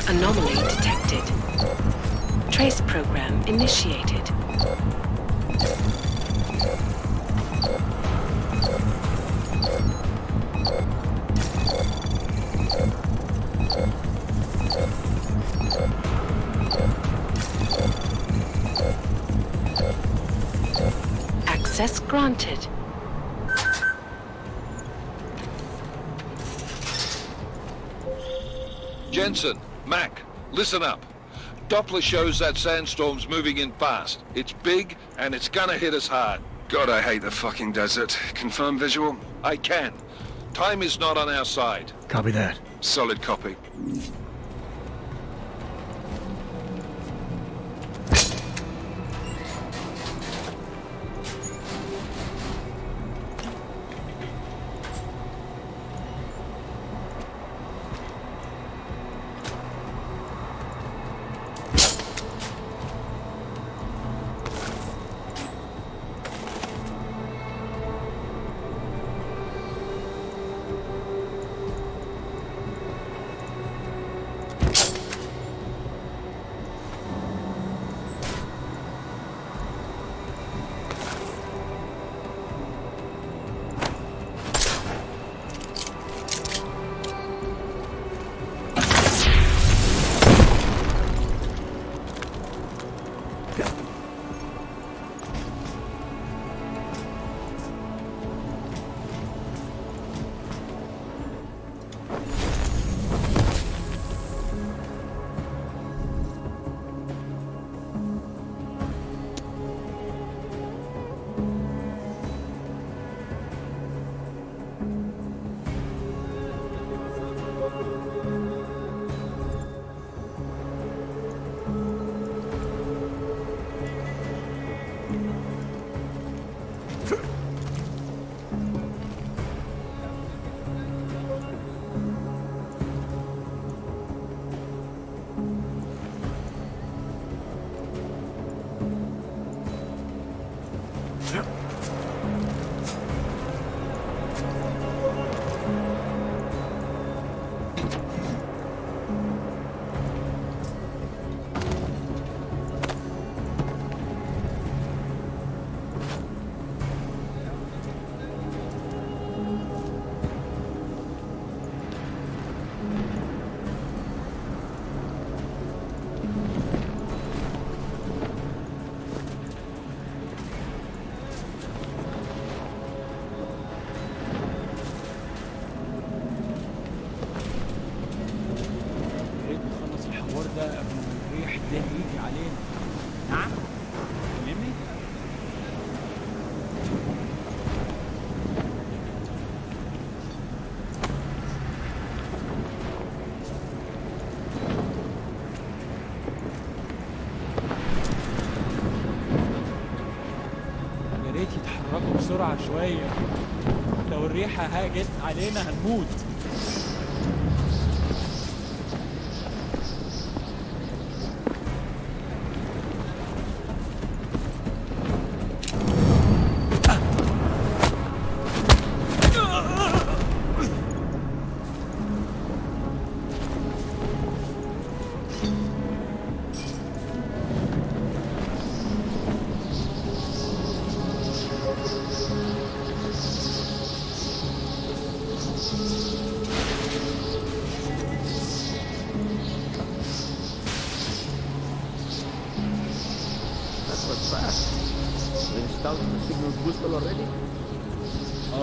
Anomaly detected. Trace program initiated. Access granted. Jensen, Mac, listen up. Doppler shows that sandstorm's moving in fast. It's big, and it's gonna hit us hard. God, I hate the fucking desert. Confirm visual? I can. Time is not on our side. Copy that. Solid copy. بسرعة شوية، لو الريحة هاجت علينا هنموت.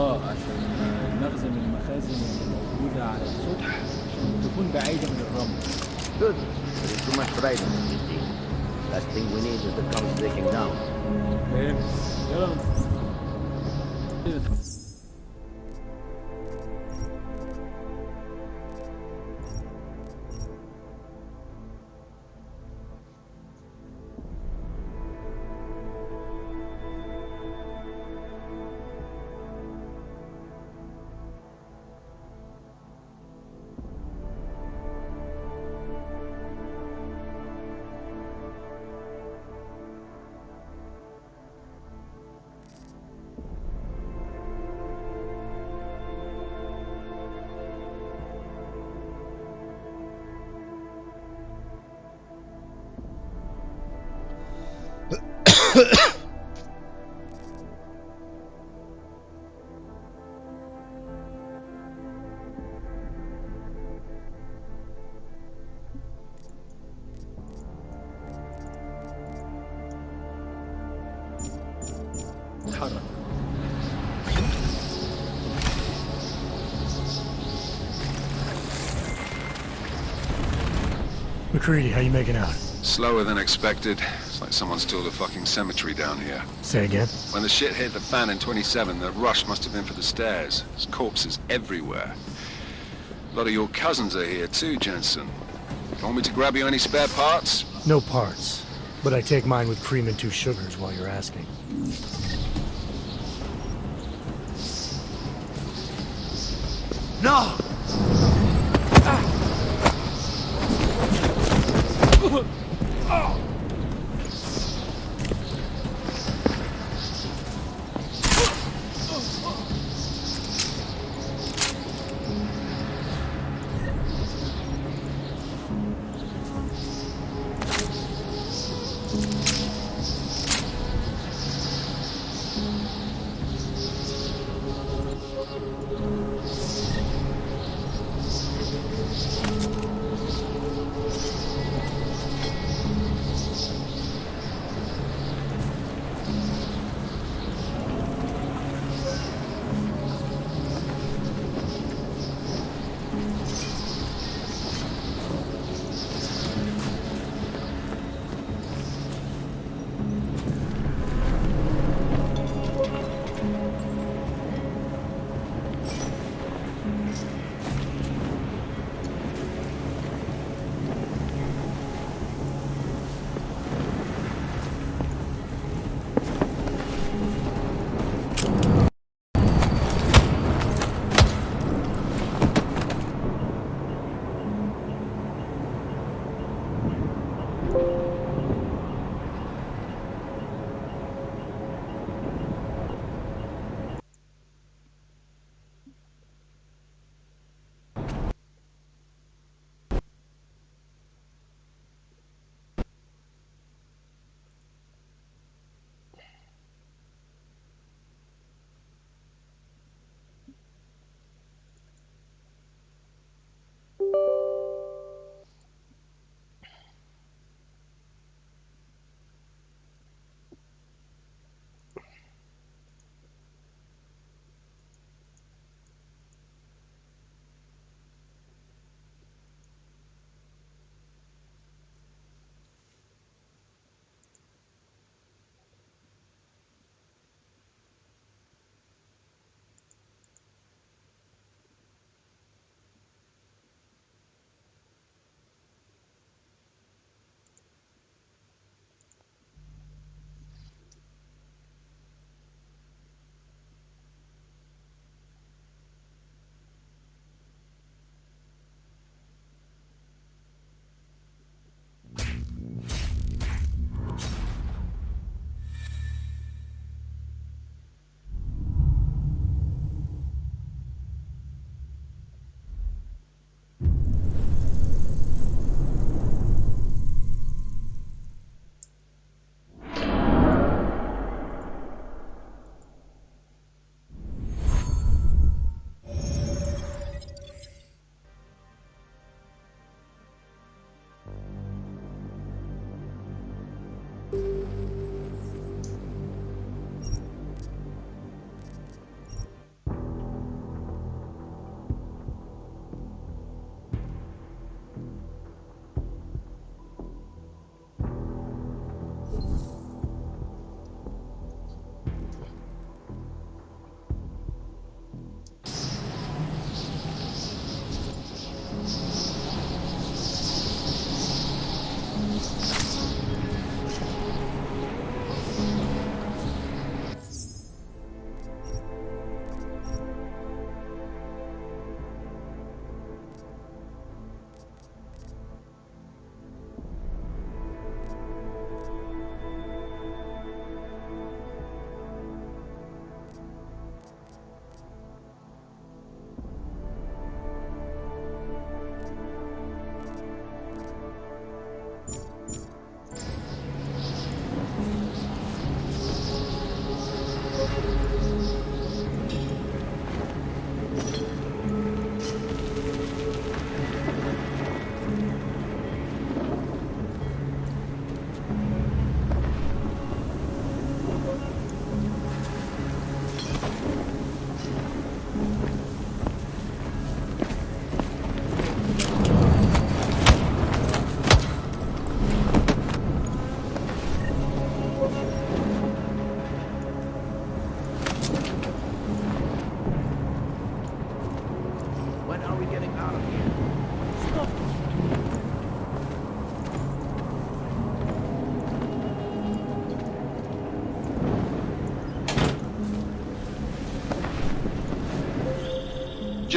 عشان نخزن المخازن اللي موجودة على السطح عشان تكون بعيدة من الرمل. Good. There is too much pride in this team. Last thing we need is the town breaking down. يلا. اتحرك. McCready, how you making out? Slower than expected. It's like someone's tilled a fucking cemetery down here. Say again? When the shit hit the fan in 27, the rush must have been for the stairs. There's corpses everywhere. A lot of your cousins are here too, Jensen. Want me to grab you any spare parts? No parts. But I take mine with cream and 2 sugars while you're asking. No!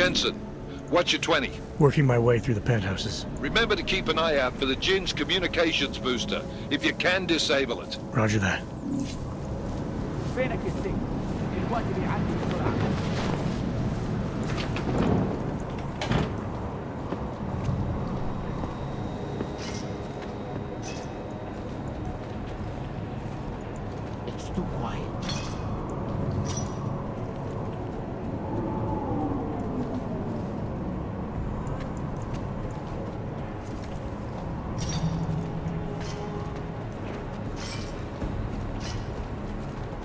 Jensen, what's your 20? Working my way through the penthouses. Remember to keep an eye out for the Jinn's communications booster. If you can, disable it. Roger that. فينك يا سيف؟ الوقت بيعدي بسرعة. It's too quiet.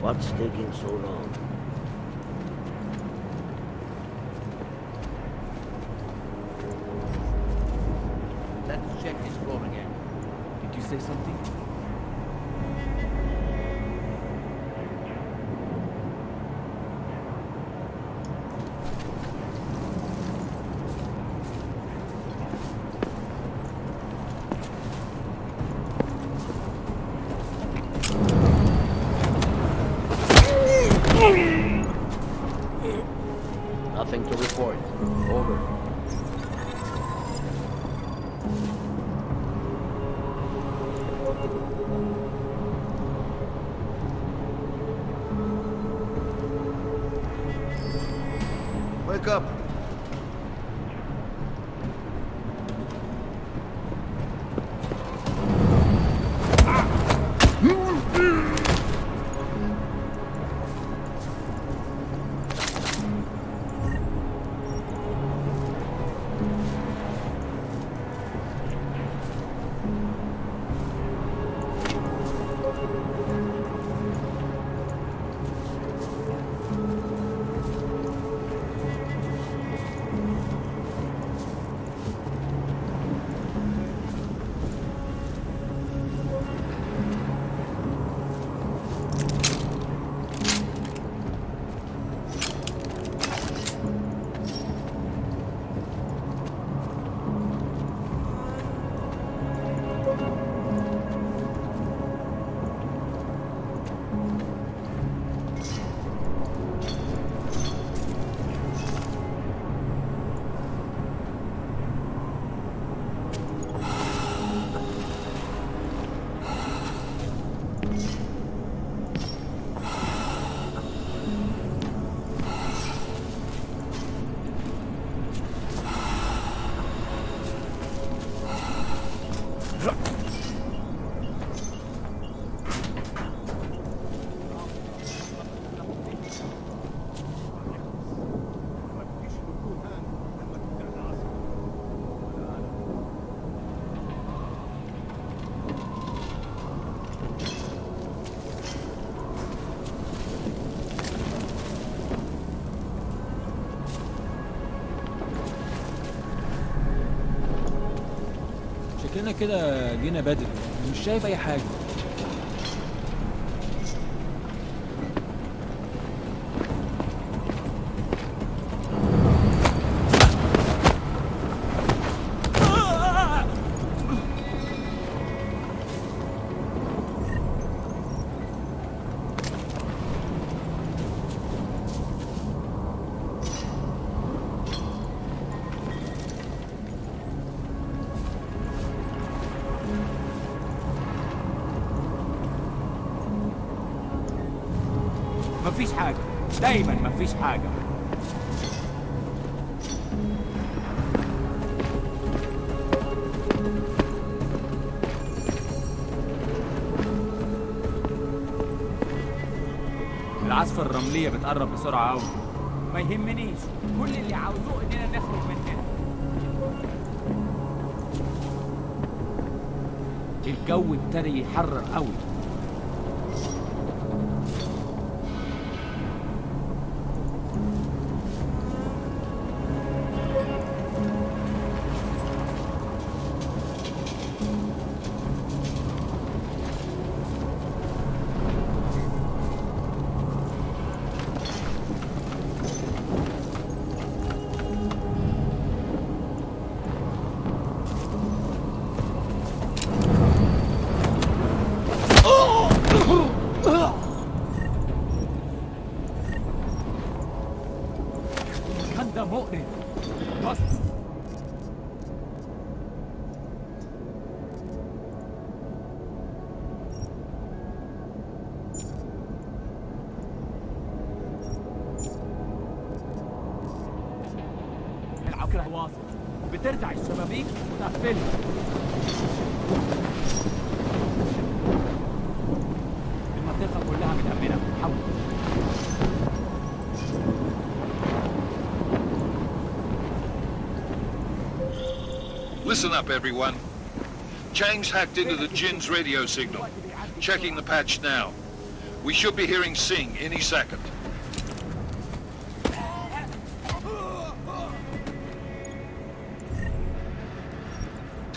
What's taking so long? Let's check this floor again. Did you say something? Nothing to report. Over. Wake up. شكلنا كده جينا بدري. مش شايف أي حاجة. مفيش حاجة. دايما مفيش حاجة. العاصفة الرملية بتقرب بسرعة أوي. ما يهمنيش. كل اللي عاوزوه إننا نخرج من هنا. الجو ابتدى يحرر أوي. ترزع الشبابيك وتقفلها. المنطقة كلها متأمنة. حاول. Listen up, everyone. Chang's hacked into the Jin's radio signal. Checking the patch now. We should be hearing Sing any second.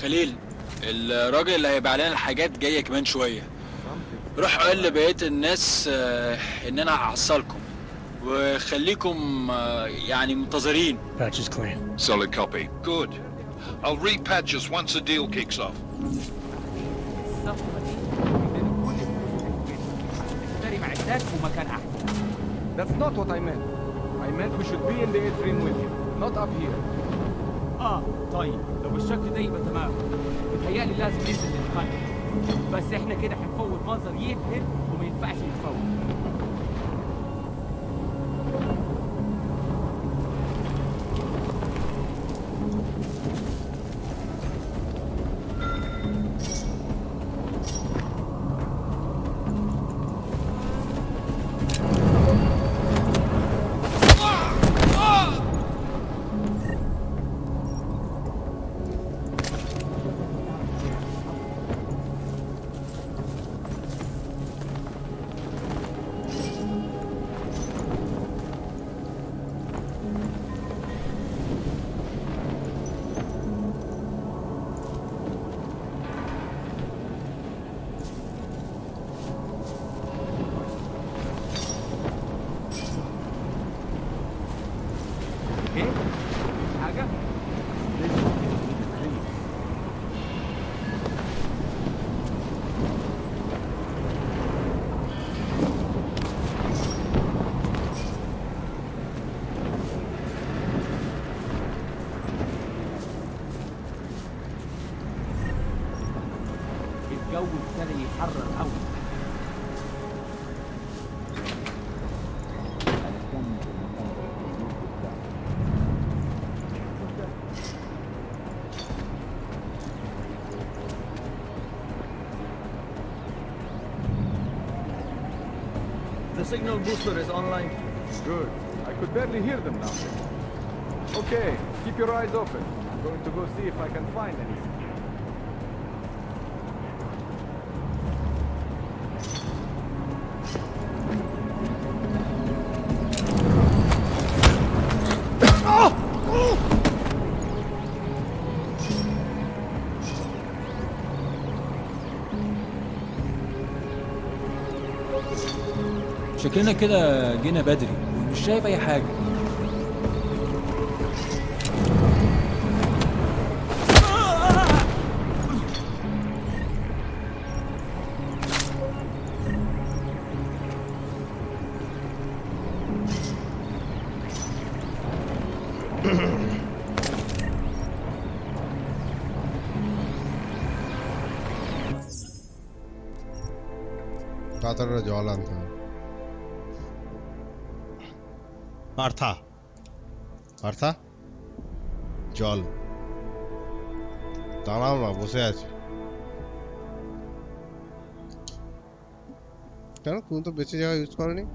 خليل، الراجل اللي هيبقى علينا الحاجات جاية كمان شوية. روح قول لبقية الناس ان انا هحصلكم وخليكم يعني منتظرين. Patch is clean. Solid copy. Good. I'll repatch us once the deal kicks off. الصفقة دي كل تشتري معدات ومكان أحسن. That's not what I meant. I meant we should be in the atrium with you, not up here. طيب لو بالشكل ده يبقى تمام. متهيألي لازم ننزل نتخانق. بس احنا كده هنفوت منظر يبهر وما ينفعش نتفوت. ايه؟ حاجة؟ الجو ابتدى يتحرر قوي. The signal booster is online. Good. I could barely hear them now. Okay, keep your eyes open. I'm going to go see if I can find anything. شكلنا كده جينا بدري ومش شايف اي حاجة. তাড়াতাড়ি জল আনতে হবে। পার্থা, পার্থা, জল। দাঁড়াও না, বসে আছি কেন? তুমি তো বেশি জায়গা ইউজ করনি।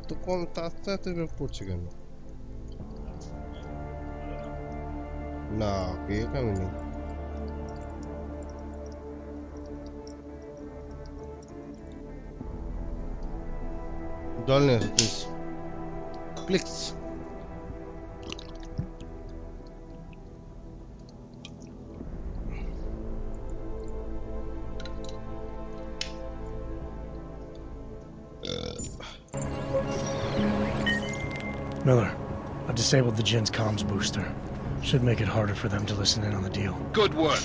তো কম আস্তে আস্তে বের করছে কেন? না কেক আমি নেই। জল নিয়ে আসো please, please. Miller, I've disabled the Jin's comms booster. Should make it harder for them to listen in on the deal. Good work.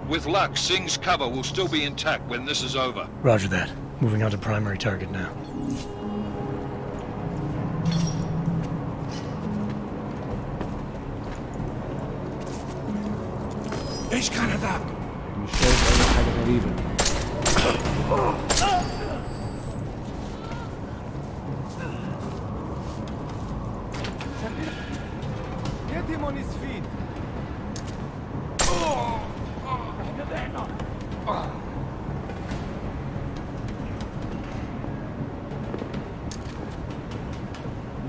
With luck, Singh's cover will still be intact when this is over. Roger that. Moving on to primary target now. ايش كان هذاك؟ مش شايف أي حاجة غريبة. Get him on his feet. احنا ضعنا.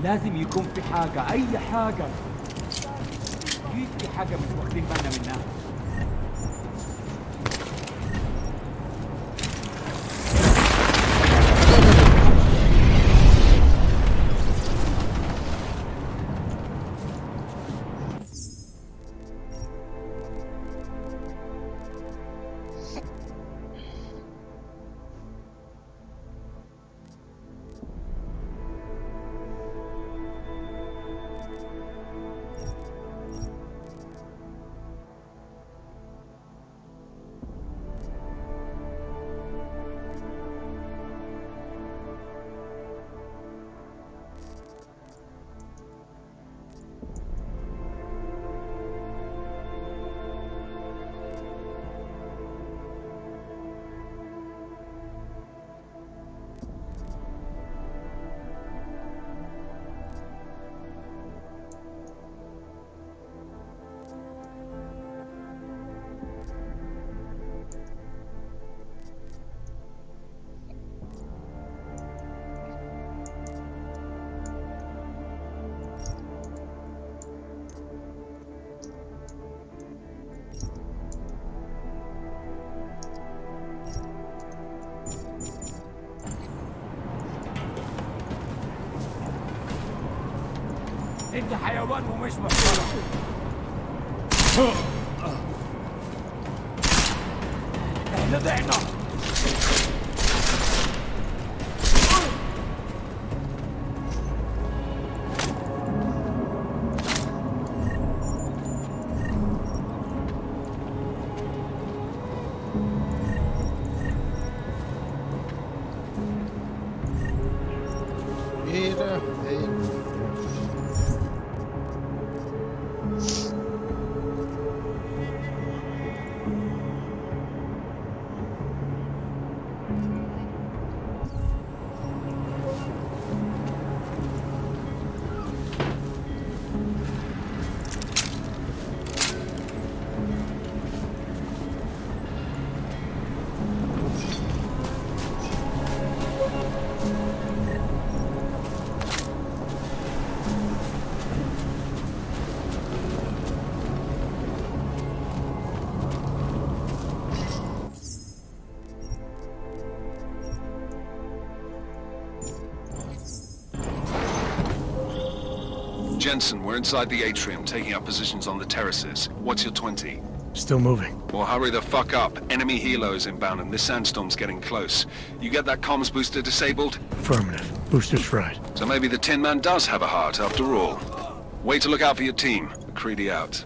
لازم يكون في حاجة، أي حاجة. أكيد في حاجة مش واخدين بالنا منها. انت حيوان ومش محترم. احنا ضعنا. ايه ده؟ ايه؟ Jensen, we're inside the atrium, taking up positions on the terraces. What's your 20? Still moving. Well, hurry the fuck up. Enemy helo is inbound and this sandstorm's getting close. You get that comms booster disabled? Affirmative. Booster's fried. So maybe the Tin Man does have a heart after all. Way to look out for your team. McCready out.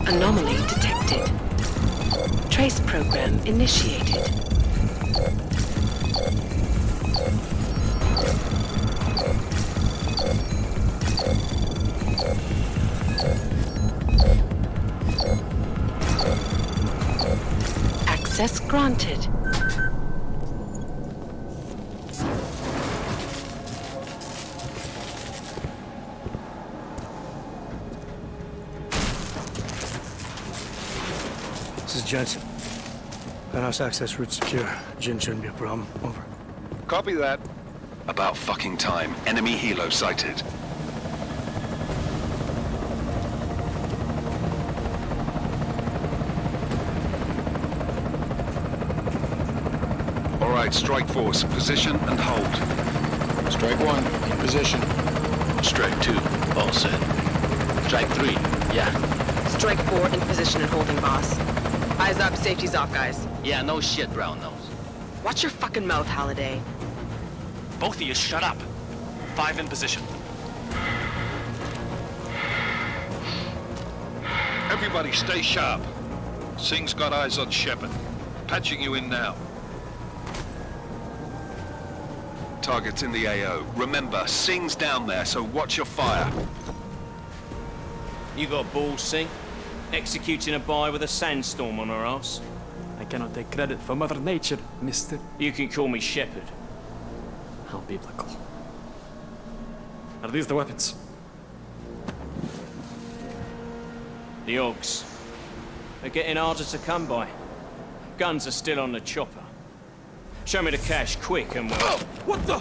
Anomaly detected. Trace program initiated. Access granted. This is Jensen. Penthouse access route secure. Jin shouldn't be a problem. Over. Copy that. About fucking time. Enemy helo sighted. right, strike force. Position and hold. Strike 1, in position. Strike 2, all set. Strike 3, yeah. Strike 4 in position and holding, boss. Eyes up, safety's off, guys. Yeah, no shit, brown nose. Watch your fucking mouth, Halliday. Both of you, shut up. 5 in position. Everybody stay sharp. Singh's got eyes on Shepard. Patching you in now. Target's in the AO. Remember, Singh's down there, so watch your fire. You got balls, Singh? Executing a buy with a sandstorm on our ass? I cannot take credit for Mother Nature, mister. You can call me Shepard. How biblical. Are these the weapons? The Ogs. They're getting harder to come by. Guns are still on the chopper. Show me the cash quick and we'll... What the?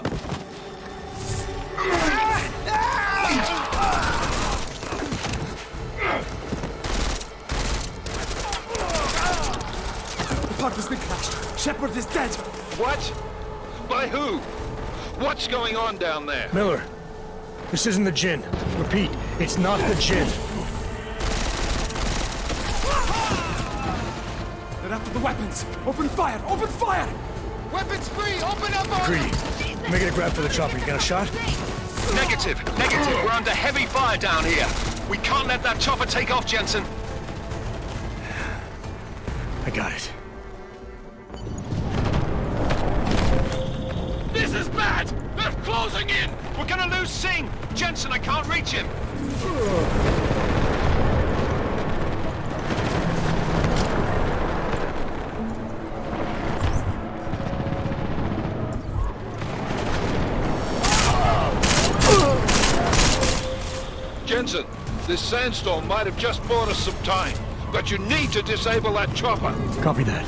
The park has been crashed. Shepard is dead. What? By who? What's going on down there? Miller, this isn't the Jinn. Repeat, it's not the Jinn. They're after the weapons. Open fire! Open fire! Weapons free! Open up on Greedy. Make it a grab for the chopper. You got a shot? Negative. We're under heavy fire down here. We can't let that chopper take off, Jensen. I got it. This is bad! They're closing in! We're gonna lose Singh! Jensen, I can't reach him! Jensen, this sandstorm might have just bought us some time, but you need to disable that chopper. Copy that.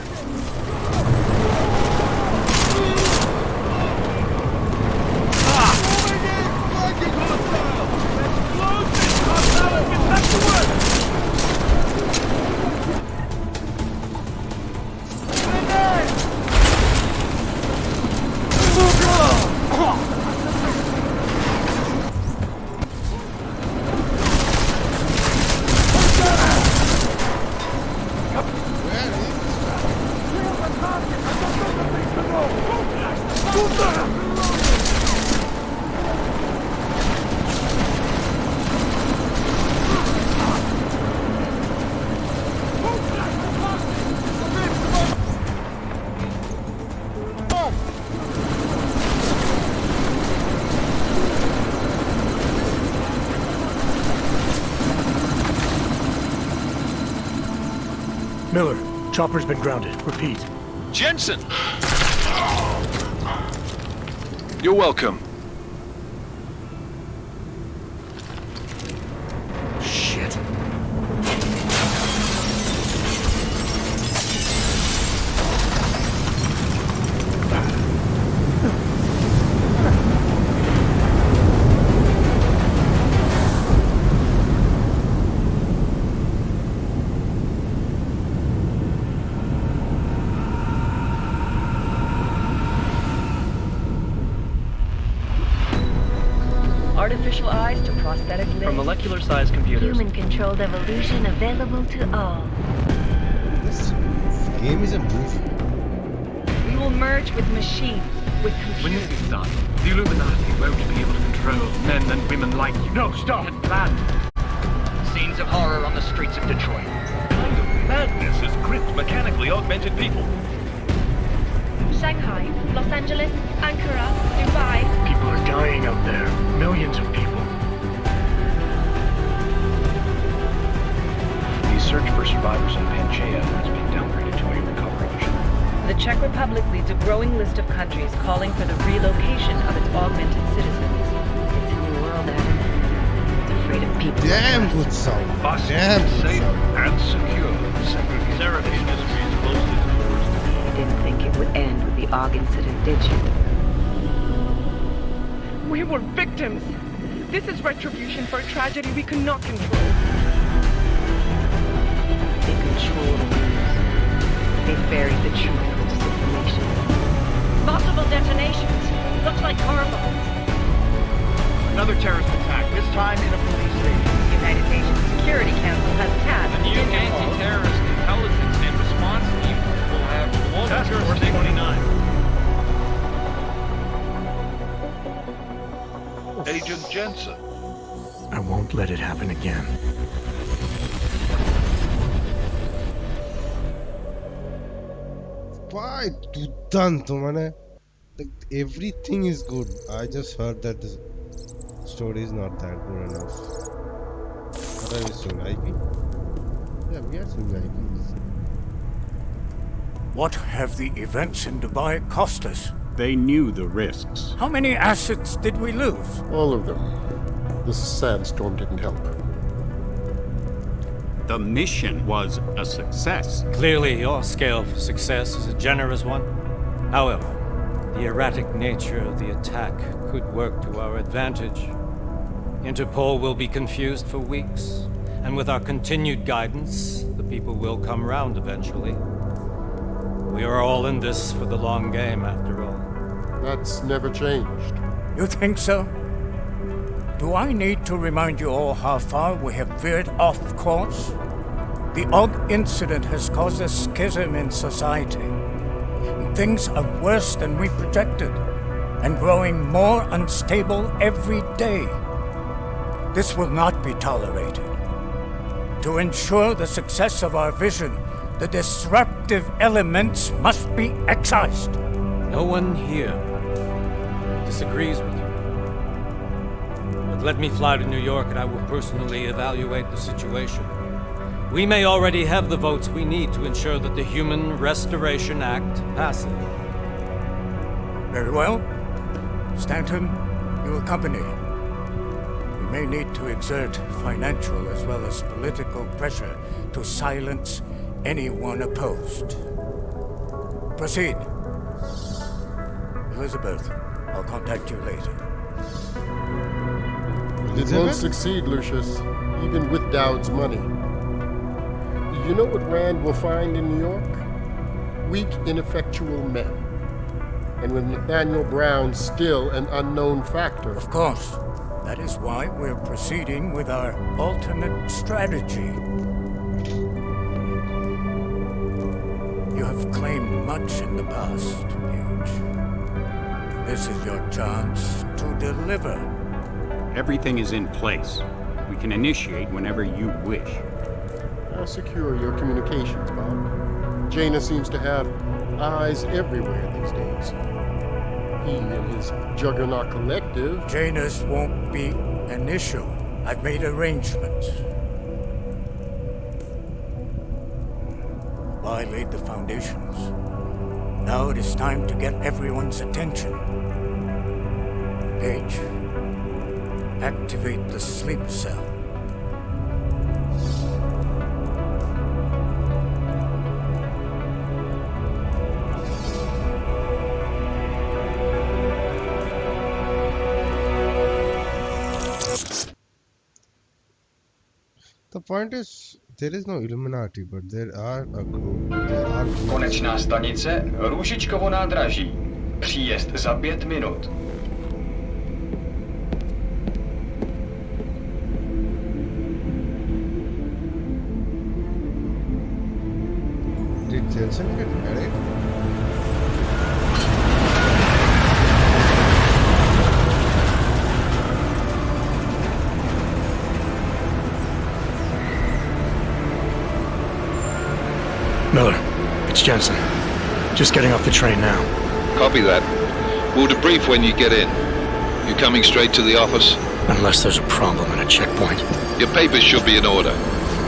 Miller, chopper's been grounded. Repeat. Jensen! You're welcome. Shit. Artificial eyes to prosthetic limbs. From molecular-sized computers. Human-controlled evolution available to all. This game is a movie. We will merge with machines, with computers. When this is done, the Illuminati won't be able to control men and women like you. No, stop and plan. Scenes of horror on the streets of Detroit. What kind of madness has gripped mechanically augmented people? Shanghai, Los Angeles, Ankara, Dubai. People are dying out there. Millions of people. The search for survivors in Panchaea has been downgraded to a recovery mission. The Czech Republic leads a growing list of countries calling for the relocation of its augmented citizens. It's a new world, Adam. It's afraid of people. Damn good sound. Bus Damn good safe sound. and secure. Therapy industry is closely You didn't think it would end with the AUG incident, did you? We were victims. This is retribution for a tragedy we cannot control. They control the news. They buried the truth with disinformation. like car bombs. Another terrorist attack, this time in a police station. The United Nations Security Council has tasked The new Interpol. anti-terrorist intelligence and response team will have global jurisdiction. 29. Agent Jensen. I won't let it happen again. Why দুর্দান্ত মানে everything is good. I just heard that the story is not that good enough. What are we seeing? IP? Yeah, we are seeing IPs. What have the events in Dubai cost us? They knew the risks. How many assets did we lose? All of them. This sandstorm didn't help. The mission was a success. Clearly, your scale for success is a generous one. However, the erratic nature of the attack could work to our advantage. Interpol will be confused for weeks, and with our continued guidance, the people will come round eventually. We are all in this for the long game, after all. That's never changed. You think so? Do I need to remind you all how far we have veered off course? The Og incident has caused a schism in society. Things are worse than we projected, and growing more unstable every day. This will not be tolerated. To ensure the success of our vision, the disruptive elements must be excised. No one here disagrees with you. But let me fly to New York and I will personally evaluate the situation. We may already have the votes we need to ensure that the Human Restoration Act passes. Very well. Stanton, you accompany. We may need to exert financial as well as political pressure to silence anyone opposed. Proceed. Elizabeth, I'll contact you later. It won't succeed, Lucius, even with Dowd's money. You know what Rand will find in New York? Weak, ineffectual men. And with Nathaniel Brown still an unknown factor. Of course. That is why we're proceeding with our alternate strategy. You have claimed much in the past, Paige. This is your chance to deliver. Everything is in place. We can initiate whenever you wish. I'll secure your communications, Bob. Jaina seems to have eyes everywhere these days. He and his Juggernaut Collective... Janus won't be an issue. I've made arrangements. I laid the foundations. Now it is time to get everyone's attention. Paige, activate the sleep cell. The point is, there is no Illuminati, but there are a group. There are groups. Konečná stanice, Růžičkovo nádraží. Příjezd za 5 minut. Did Jensen get married? Miller, it's Jensen. Just getting off the train now. Copy that. We'll debrief when you get in. You coming straight to the office? Unless there's a problem at a checkpoint. Your papers should be in order.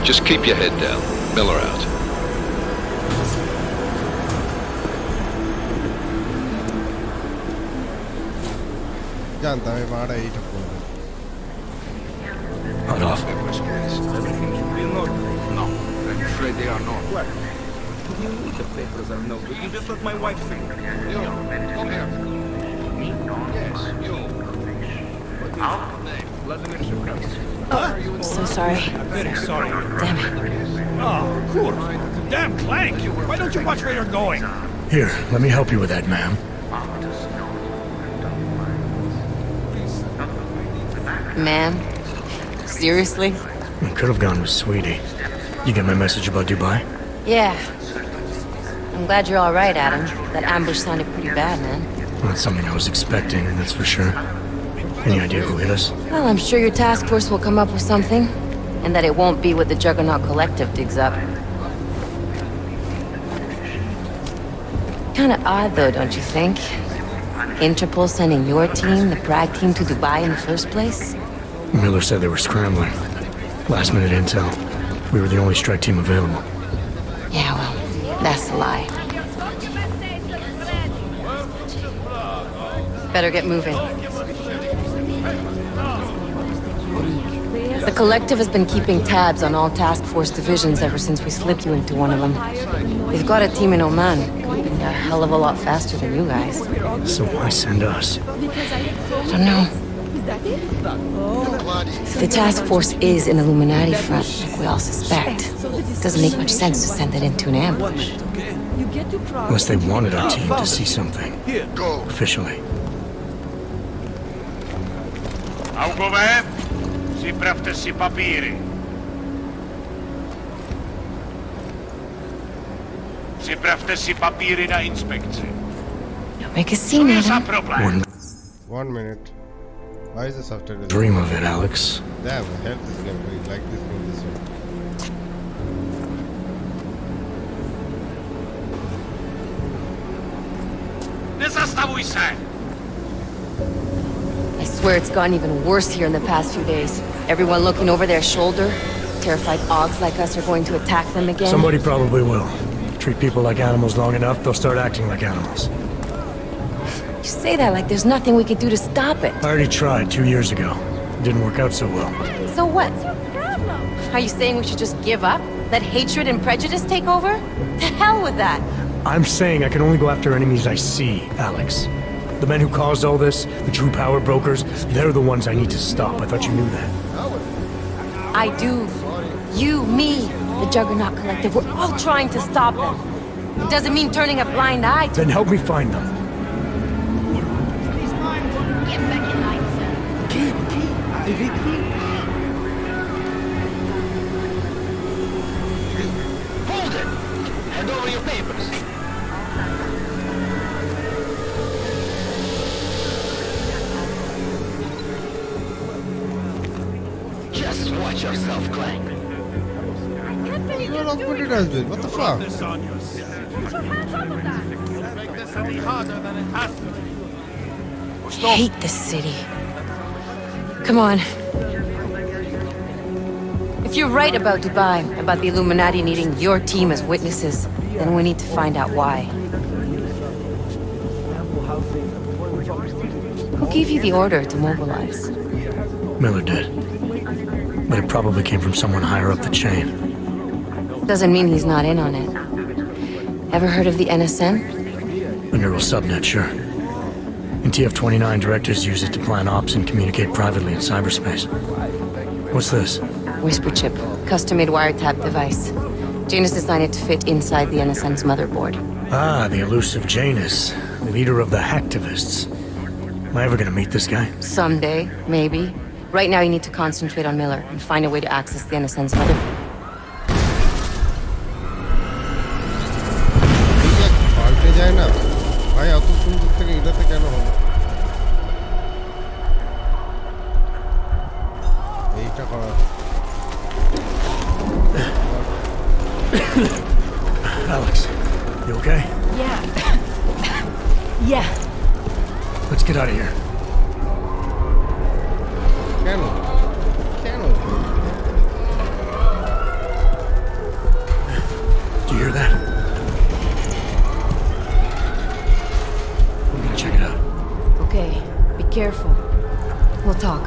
Just keep your head down. Miller out. जानता है बाड़ा ही Tappu Cut off. Everything should be in order. No, I'm afraid they are not. What? You need the papers are no good. You just let my wife see. You, come here. Yes, you. What is your name? Vladimir Shevkov. Oh, so sorry. I'm very sorry. Damn it. Oh, cool. Damn clank! Why don't you watch where you're going? Here, let me help you with that, ma'am. Ma'am? Seriously? I could have gone with Sweetie. You get my message about Dubai? Yeah. I'm glad you're all right, Adam. That ambush sounded pretty bad, man. Not something I was expecting, that's for sure. Any idea who hit us? Well, I'm sure your task force will come up with something. And that it won't be what the Juggernaut Collective digs up. Kinda odd, though, don't you think? Interpol sending your team, the Prague team, to Dubai in the first place? Miller said they were scrambling. Last minute intel. We were the only strike team available. Yeah, well, that's a lie. Better get moving. The Collective has been keeping tabs on all task force divisions ever since we slipped you into one of them. They've got a team in Oman. Could be a hell of a lot faster than you guys. So why send us? I don't know. If the task force is an Illuminati front, like we all suspect, it doesn't make much sense to send it into an ambush. Unless they wanted our team to see something. Officially. Augové, připravte si papíry. Připravte si papíry na inspekci. Make a scene, Adam. 1 minute. Why is the subtitle? Dream of it, Alex. Damn, the hell this game. I like this game this way. Nezastavuj se! I swear it's gotten even worse here in the past few days. Everyone looking over their shoulder. Terrified Augs like us are going to attack them again. Somebody probably will. Treat people like animals long enough, they'll start acting like animals. You say that like there's nothing we could do to stop it. I already tried 2 years ago. It didn't work out so well. So what? Are you saying we should just give up? Let hatred and prejudice take over? To hell with that! I'm saying I can only go after enemies I see, Alex. The men who caused all this, the true power brokers, they're the ones I need to stop. I thought you knew that. I do. You, me, the Juggernaut Collective, we're all trying to stop them. It doesn't mean turning a blind eye to... Then help me find them. Get back in line, sir. Hold it! Hand over your papers. Just watch yourself, Clank. What put it as well? What the fuck? Make this any harder than it has to be. I hate this city. Come on. If you're right about Dubai, about the Illuminati needing your team as witnesses, then we need to find out why. Who gave you the order to mobilize? Miller did. But it probably came from someone higher up the chain. Doesn't mean he's not in on it. Ever heard of the NSN? A neural subnet, sure. In TF-29, directors use it to plan ops and communicate privately in cyberspace. What's this? Whisper chip, custom-made wiretap device. Janus designed it to fit inside the NSN's motherboard. Ah, the elusive Janus, leader of the hacktivists. Am I ever gonna meet this guy? Someday, maybe. Right now you need to concentrate on Miller and find a way to access the NSN's motherboard. পাল্টে যায় না ভাই এত সুন্দর থেকে এটাতে কেন হলো এইটা করা Alex, you okay? Yeah. Yeah. Let's get out of here. কেন কেন Do you hear that? I'm gonna check it out. Okay, be careful. We'll talk.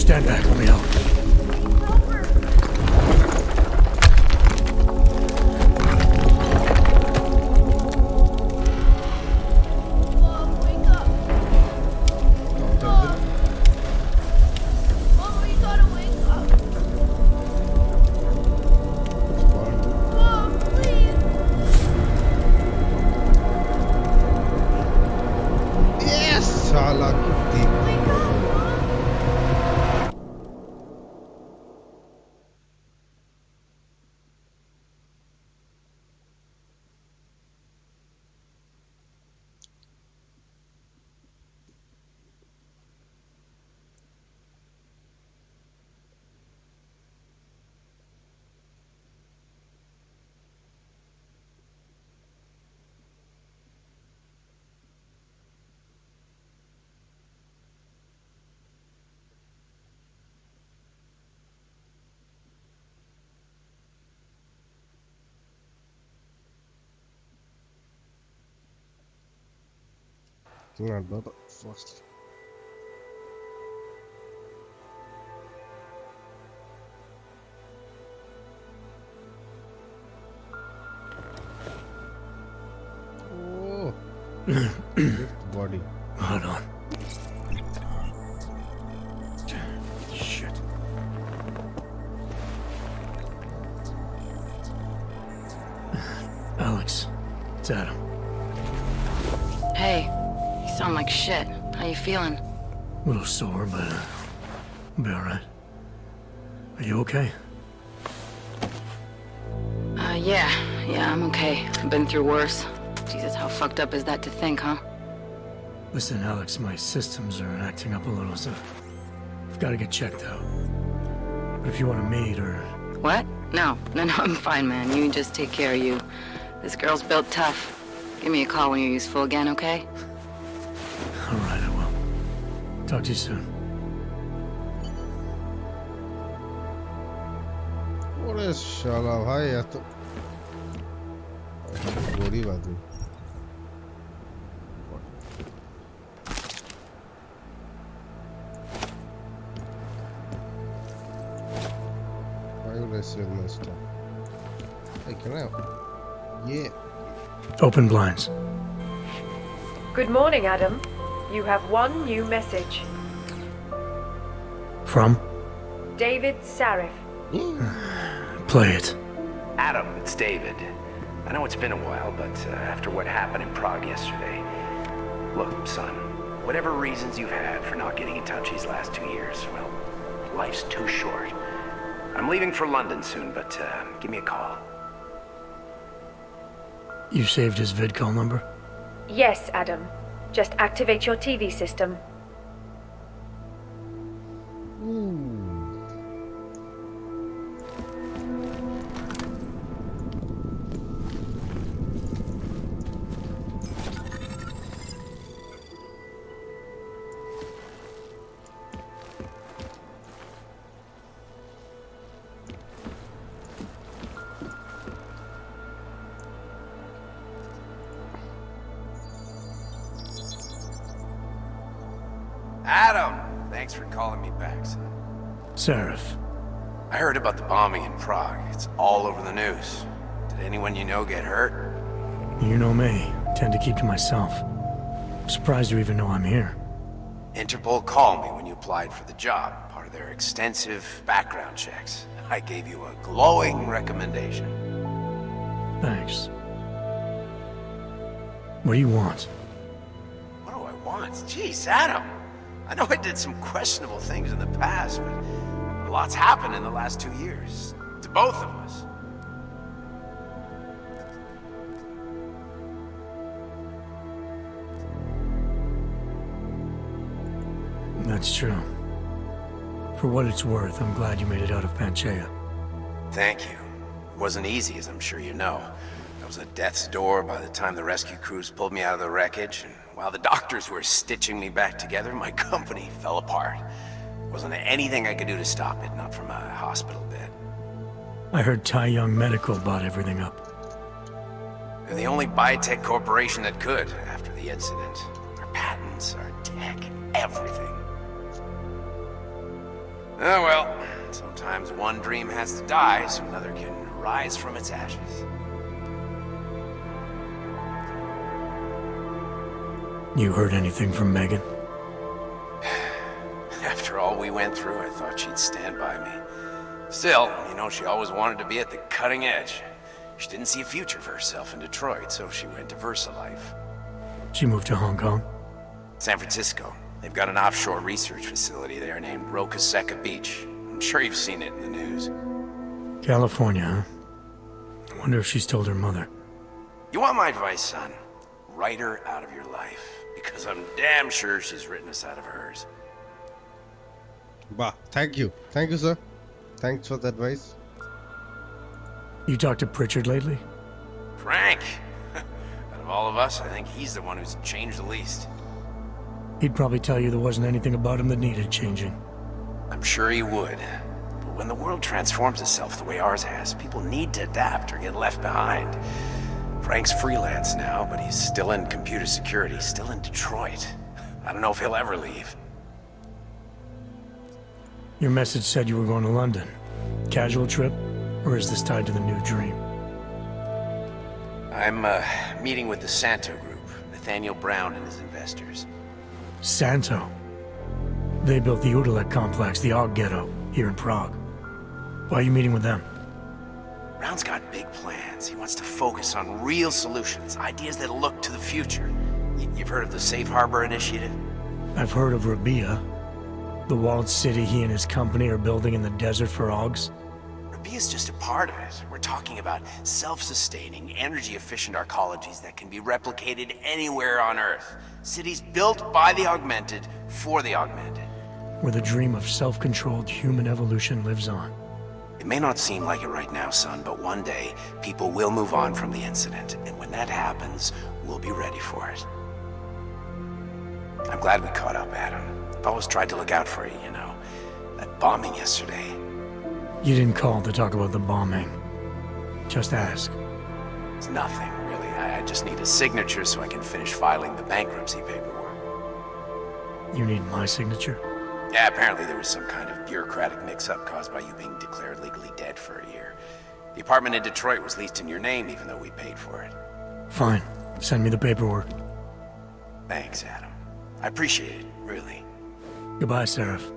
Stand back, let me help. Not bad. First. Oh. Body. Hold on. Shit. Alex, it's Adam. Hey, you sound like shit. How you feeling? A little sore, but I'll be alright. Are you okay? Yeah, I'm okay. I've been through worse. Jesus, how fucked up is that to think, huh? Listen, Alex, my systems are acting up a little, so I've got to get checked out. But if you want to meet or... What? No, I'm fine, man. You just take care of you. This girl's built tough. Give me a call when you're useful again, okay? Alright, I will. Talk to you soon. What is shala bhai ya to body baatu I will receive my stuff. Hey, can I? Yeah. Open blinds. Good morning, Adam. You have one new message. From? David Sarif. Play it. Adam, it's David. I know it's been a while, but after what happened in Prague yesterday... Look, son, whatever reasons you've had for not getting in touch these last 2 years, well, life's too short. I'm leaving for London soon, but give me a call. You saved his vidcall number? Yes, Adam. Just activate your TV system. Adam! Thanks for calling me back, son. Sarif. I heard about the bombing in Prague. It's all over the news. Did anyone you know get hurt? You know me. Tend to keep to myself. I'm surprised you even know I'm here. Interpol called me when you applied for the job, part of their extensive background checks. I gave you a glowing recommendation. Thanks. What do you want? What do I want? Jeez, Adam! I know I did some questionable things in the past, but a lot's happened in the last 2 years. To both of us. That's true. For what it's worth, I'm glad you made it out of Panchaea. Thank you. It wasn't easy, as I'm sure you know. I was at death's door by the time the rescue crews pulled me out of the wreckage, and while the doctors were stitching me back together, my company fell apart. Wasn't anything I could do to stop it, not from a hospital bed. I heard Tai Young Medical bought everything up. They're the only biotech corporation that could, after the incident. Our patents, our tech, everything. Oh well, sometimes one dream has to die so another can rise from its ashes. You heard anything from Megan? After all we went through, I thought she'd stand by me. Still, you know, she always wanted to be at the cutting edge. She didn't see a future for herself in Detroit, so she went to VersaLife. She moved to Hong Kong? San Francisco. They've got an offshore research facility there named Rokaseca Beach. I'm sure you've seen it in the news. California, huh? I wonder if she's told her mother. You want my advice, son? Write her out of your life. Because I'm damn sure she's written us out of hers. Bah, thank you. Thank you, sir. Thanks for the advice. You talked to Pritchard lately? Frank! Out of all of us, I think he's the one who's changed the least. He'd probably tell you there wasn't anything about him that needed changing. I'm sure he would. But when the world transforms itself the way ours has, people need to adapt or get left behind. Frank's freelance now, but he's still in computer security, still in Detroit. I don't know if he'll ever leave. Your message said you were going to London. Casual trip? Or is this tied to the new dream? I'm, meeting with the Santo Group, Nathaniel Brown and his investors. Santo? They built the Udalek complex, the Og Ghetto, here in Prague. Why are you meeting with them? Brown's got big plans. He wants to focus on real solutions, ideas that look to the future. You've heard of the Safe Harbor Initiative? I've heard of Rabia. The walled city he and his company are building in the desert for Augs. Rabia's just a part of it. We're talking about self-sustaining, energy-efficient arcologies that can be replicated anywhere on Earth. Cities built by the augmented, for the augmented. Where the dream of self-controlled human evolution lives on. It may not seem like it right now, son, but one day, people will move on from the incident, and when that happens, we'll be ready for it. I'm glad we caught up, Adam. I've always tried to look out for you, you know. That bombing yesterday. You didn't call to talk about the bombing. Just ask. It's nothing, really. I just need a signature so I can finish filing the bankruptcy paperwork. You need my signature? Yeah, apparently there was some kind of bureaucratic mix-up caused by you being declared legally dead for a year. The apartment in Detroit was leased in your name, even though we paid for it. Fine. Send me the paperwork. Thanks, Adam. I appreciate it, really. Goodbye, Seraph.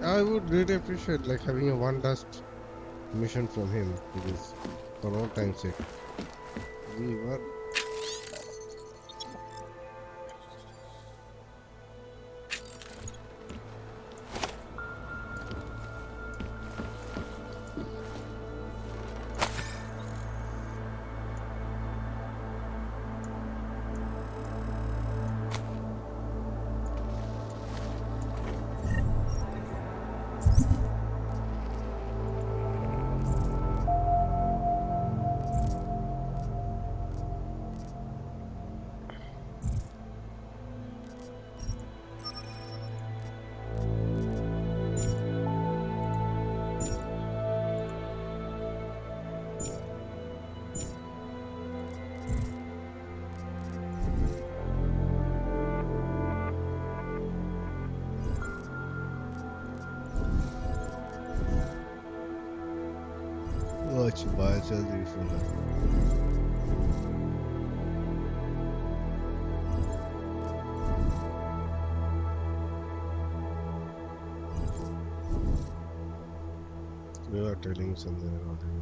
I would really appreciate like having a one last mission from him, because for all time's sake. We were watch biocell refill. We are telling something about him.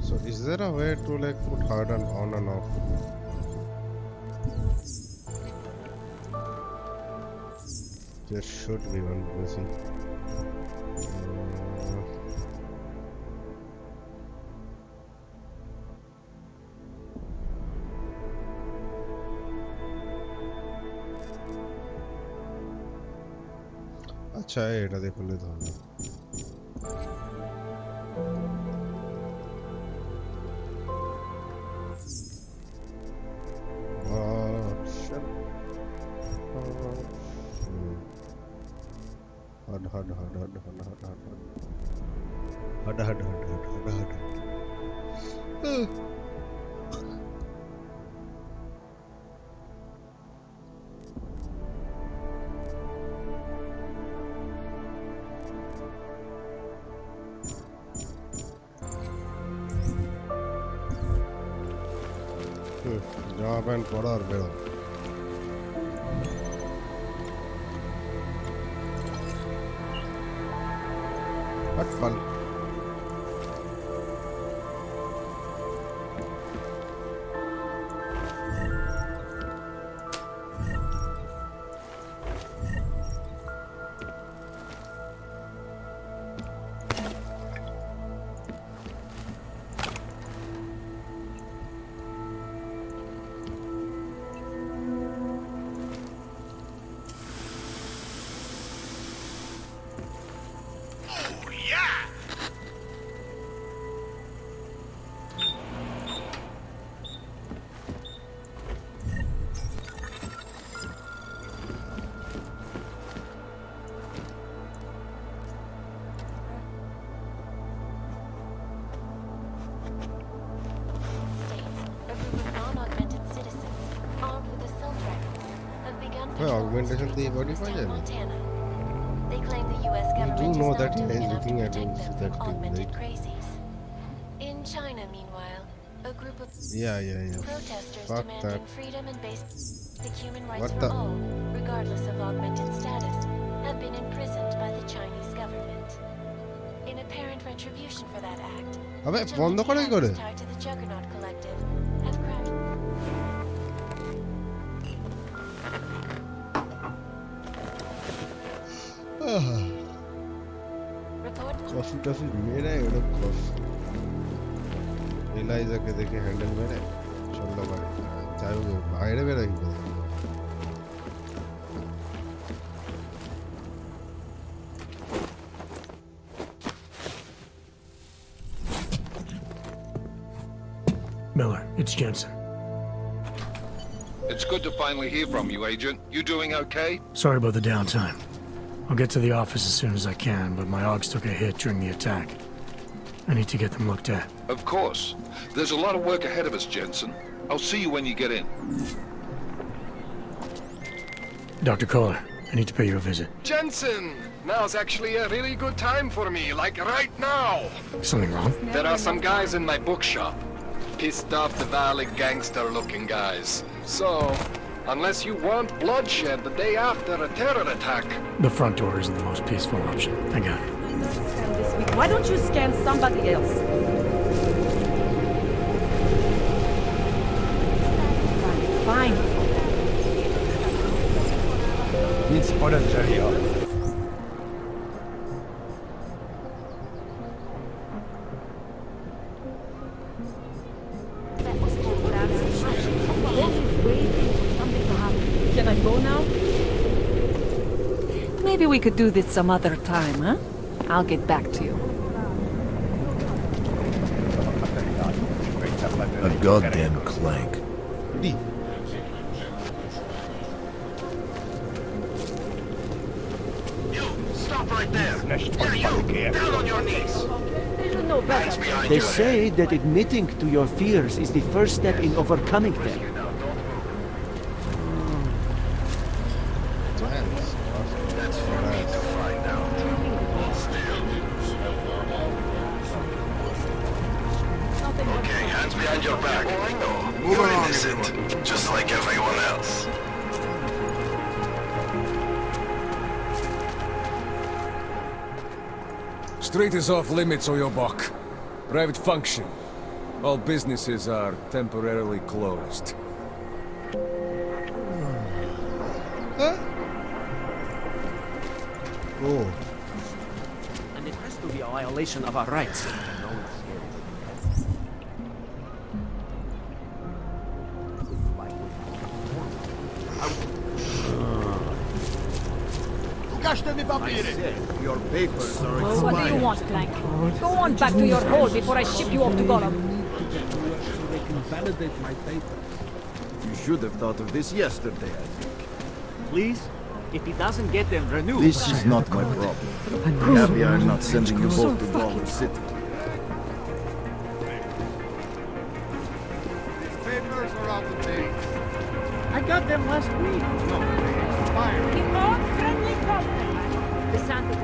So is there a way to like put harden on and off? There should be one missing. अच्छा है এটা দেখলে তো হবে জামা pant পরা আর বেরো আটপাল Well, augmentation the body Montana. They claim the U.S. You government do is know not that he doing is enough to looking at protect you them with from that thing, augmented right? crazies. In China, meanwhile, a group of Yeah. protesters Fuck demanding that. freedom and basic human rights What for the? all, regardless of augmented status, have been imprisoned by the Chinese government. In apparent retribution for that act, अबे the বন্ধ করে কি করে? tied to the Juggernaut Collective have crashed. Coffee toffee मेरा है वो coffee ELISA के देखे हैंडल मेरे चलो भाई चाहे वो बाहर मेरा ही बोल Miller, it's Jensen. It's good to finally hear from you, Agent. You doing okay? Sorry about the downtime. I'll get to the office as soon as I can, but my Augs took a hit during the attack. I need to get them looked at. Of course. There's a lot of work ahead of us, Jensen. I'll see you when you get in. Dr. Kohler, I need to pay you a visit. Jensen! Now's actually a really good time for me, like right now! Something wrong? There are some guys in my bookshop. Pissed off the Valley gangster-looking guys. So, unless you want bloodshed the day after a terror attack... The front door isn't the most peaceful option. I got it. Why don't you scan somebody else? Fine. Nic podezřelého. Can I go now? Maybe we could do this some other time, huh? I'll get back to you. A goddamn clank. Stop right there! Yeah, you! Down on your knees! No better. They say that admitting to your fears is the first step in overcoming them. That's for me to find out. Okay, hands behind your back. You're innocent, just like everyone else. Street is off limits, Oyobok. Private function. All businesses are temporarily closed. Huh? Oh. And it has to be a violation of our rights. I said, your papers are expired. What do you want, Clank? Go on back to your hole before I ship you off to Gotham. So they can validate my paper. You should have thought of this yesterday, I think. Please? If he doesn't get them renewed... This is not my problem. Happy I'm not sending you both to Dollar City. These papers are out of date. I got them last week. No, they expired. The all-friendly government. The Santa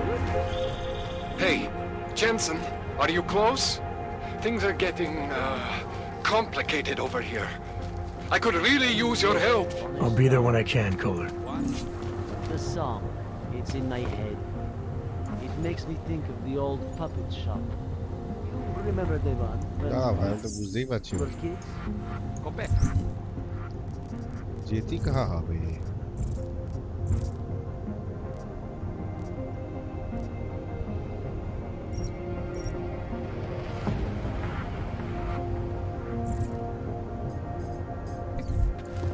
Hey, Jensen, are you close? Things are getting, complicated over here. I could really use your help. I'll be there when I can, Kohler. The song. It's in my head. It makes me think of the old puppet shop. You remember Devon? हाँ भाई तो बुझे ही बच्चे हो जेती कहाँ आ गई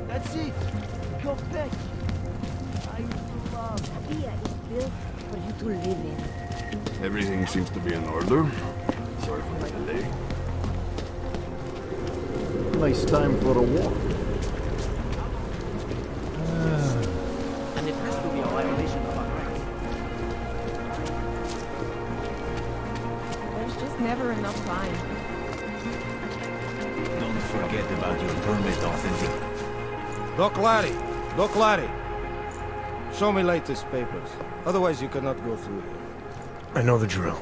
That's it. Go back. I love. Here is built for you to live in. Everything seems to be in order. Sorry for the delay. Nice time for a walk. And it has to be a violation of our rights. There's just never enough time. Don't forget about your permit authentic. Doc Laddie! Doc Laddie! Show me latest papers. Otherwise you cannot go through here. I know the drill.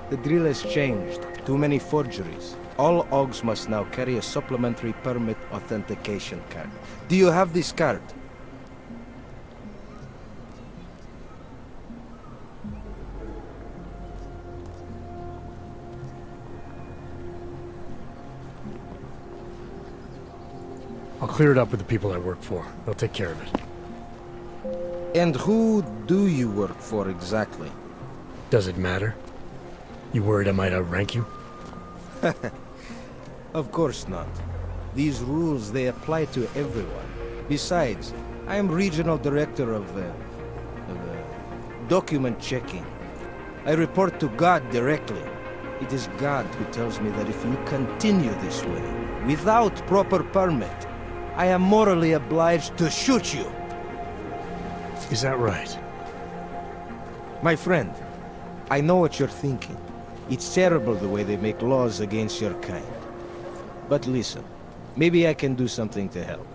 The drill has changed. Too many forgeries. All OGs must now carry a supplementary permit authentication card. Do you have this card? I'll clear it up with the people I work for. They'll take care of it. And who do you work for exactly? Does it matter? You worried I might outrank you? Of course not. These rules, they apply to everyone. Besides, I am regional director of document checking. I report to God directly. It is God who tells me that if you continue this way, without proper permit, I am morally obliged to shoot you. Is that right? My friend, I know what you're thinking. It's terrible the way they make laws against your kind. But listen, maybe I can do something to help.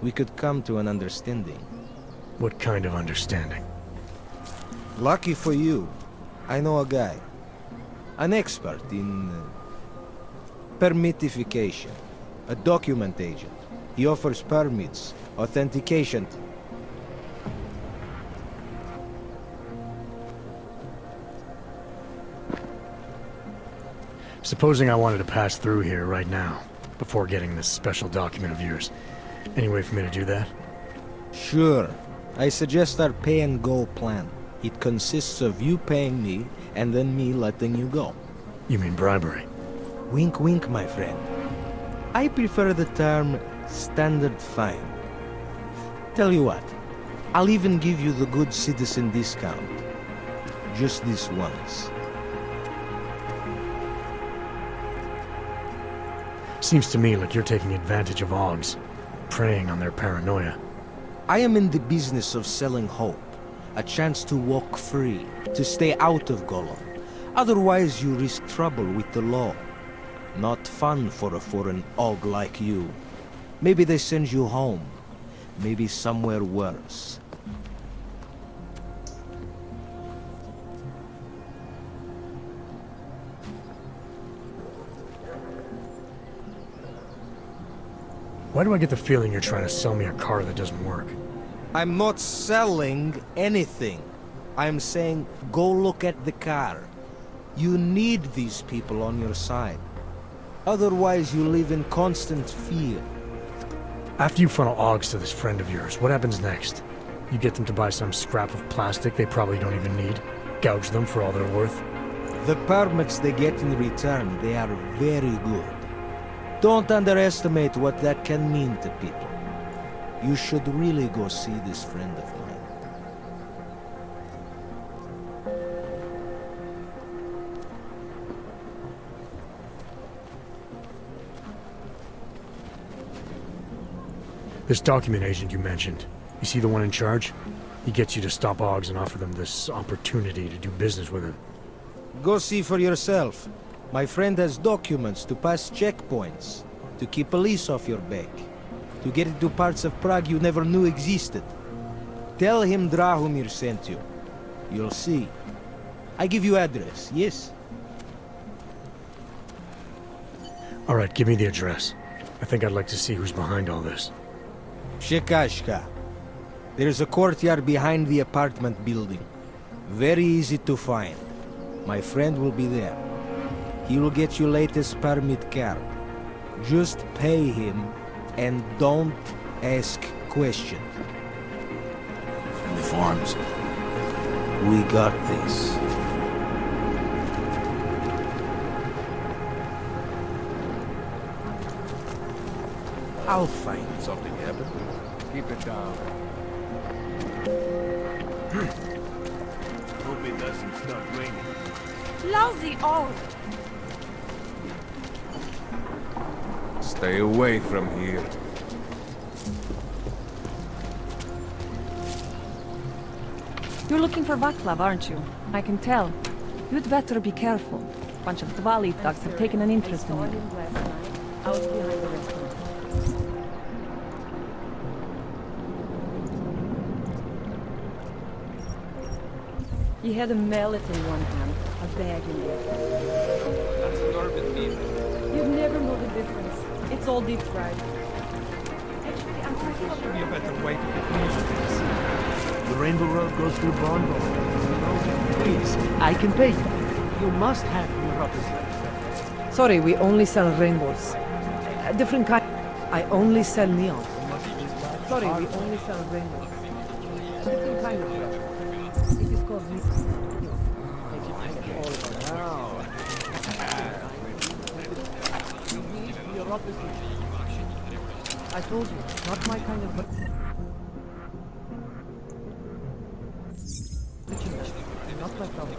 We could come to an understanding. What kind of understanding? Lucky for you, I know a guy. An expert in permitification. A document agent. He offers permits, authentication. Supposing I wanted to pass through here right now, before getting this special document of yours. Any way for me to do that? Sure. I suggest our pay-and-go plan. It consists of you paying me, and then me letting you go. You mean bribery? Wink wink, my friend. I prefer the term standard fine. Tell you what, I'll even give you the good citizen discount. Just this once. Seems to me like you're taking advantage of OGs, preying on their paranoia. I am in the business of selling hope. A chance to walk free, to stay out of Gollum. Otherwise you risk trouble with the law. Not fun for a foreign OG like you. Maybe they send you home. Maybe somewhere worse. Why do I get the feeling you're trying to sell me a car that doesn't work? I'm not selling anything. I'm saying, go look at the car. You need these people on your side. Otherwise, you live in constant fear. After you funnel OGs to this friend of yours, what happens next? You get them to buy some scrap of plastic they probably don't even need? Gouge them for all they're worth? The permits they get in return, they are very good. Don't underestimate what that can mean to people. You should really go see this friend of mine. This document agent you mentioned, you see the one in charge? He gets you to stop OGs and offer them this opportunity to do business with him. Go see for yourself. My friend has documents to pass checkpoints, to keep police off your back, to get into parts of Prague you never knew existed. Tell him Drahomir sent you. You'll see. I give you address, yes? Alright, give me the address. I think I'd like to see who's behind all this. Shekashka. There's a courtyard behind the apartment building. Very easy to find. My friend will be there. He will get you latest permit card. Just pay him and don't ask questions. Uniforms. We got this. I'll find Something happened? Keep it down. Hope it doesn't start raining. Lousy old. Stay away from here. You're looking for Vaclav, aren't you? I can tell. You'd better be careful. Bunch of Dvali thugs have taken an interest in you. I was behind the restaurant. He had a mallet in one hand, a bag in the other. That's Durban beef. You'd never know the difference. It's all deep fried. Actually, I'm pretty sure. Be a better way to get news of this. The Rainbow Road goes through Bonbon. Please, I can pay you. You must have neuropathy. Sorry, we only sell rainbows. A different kind. I only sell neon. Sorry, we only sell rainbows. A different kind of red. It is called neon. I told you, not my kind of. Not my problem.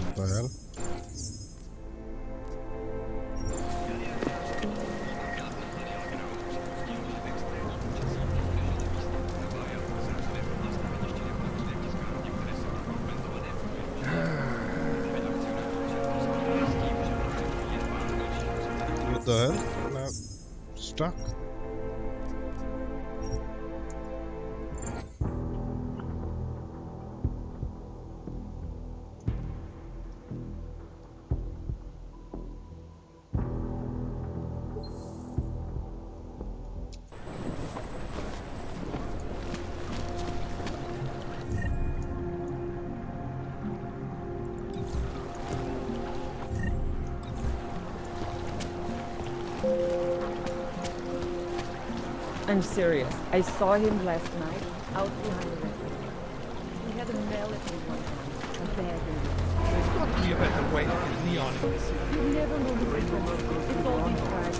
What the hell? What the hell? I'm stuck. I'm serious. I saw him last night, out behind the record. He had a mallet in one hand, a bag in the other. There's got to be a better way to get neon in this. You never know the difference. It's all deep fried.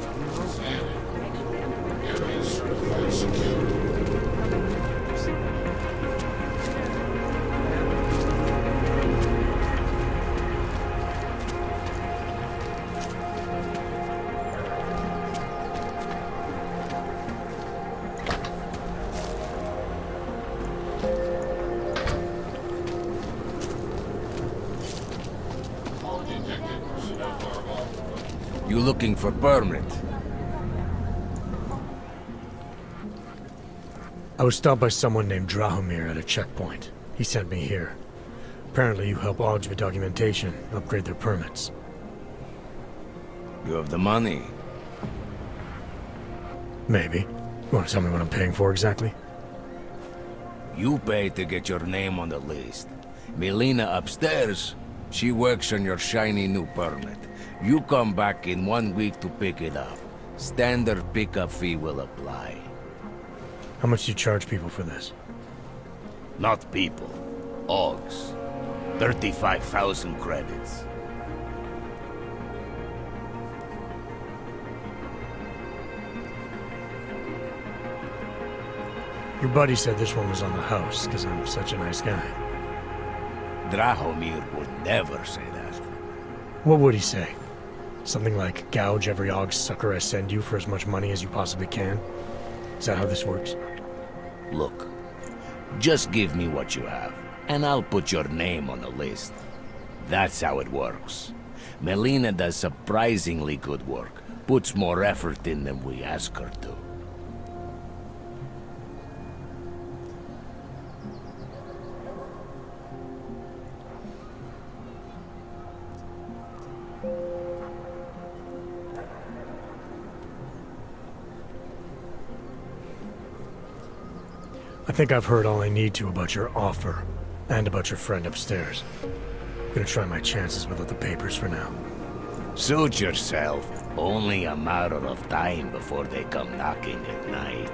You looking for permit? I was stopped by someone named Drahomir at a checkpoint. He sent me here. Apparently you help Augs with documentation, upgrade their permits. You have the money? Maybe. You want to tell me what I'm paying for exactly? You pay to get your name on the list. Melina upstairs, she works on your shiny new permit. You come back in 1 week to pick it up. Standard pickup fee will apply. How much do you charge people for this? Not people. Augs. 35,000 credits. Your buddy said this one was on the house, because I'm such a nice guy. Drahomir would never say that. What would he say? Something like, gouge every Aug sucker I send you for as much money as you possibly can? Is that how this works? Look, just give me what you have, and I'll put your name on the list. That's how it works. Melina does surprisingly good work, puts more effort in than we ask her to. I think I've heard all I need to about your offer, and about your friend upstairs. I'm gonna try my chances without the papers for now. Suit yourself. Only a matter of time before they come knocking at night.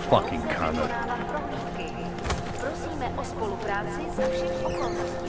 Fucking Connor. Prosíme o spolupráci za všech okolností.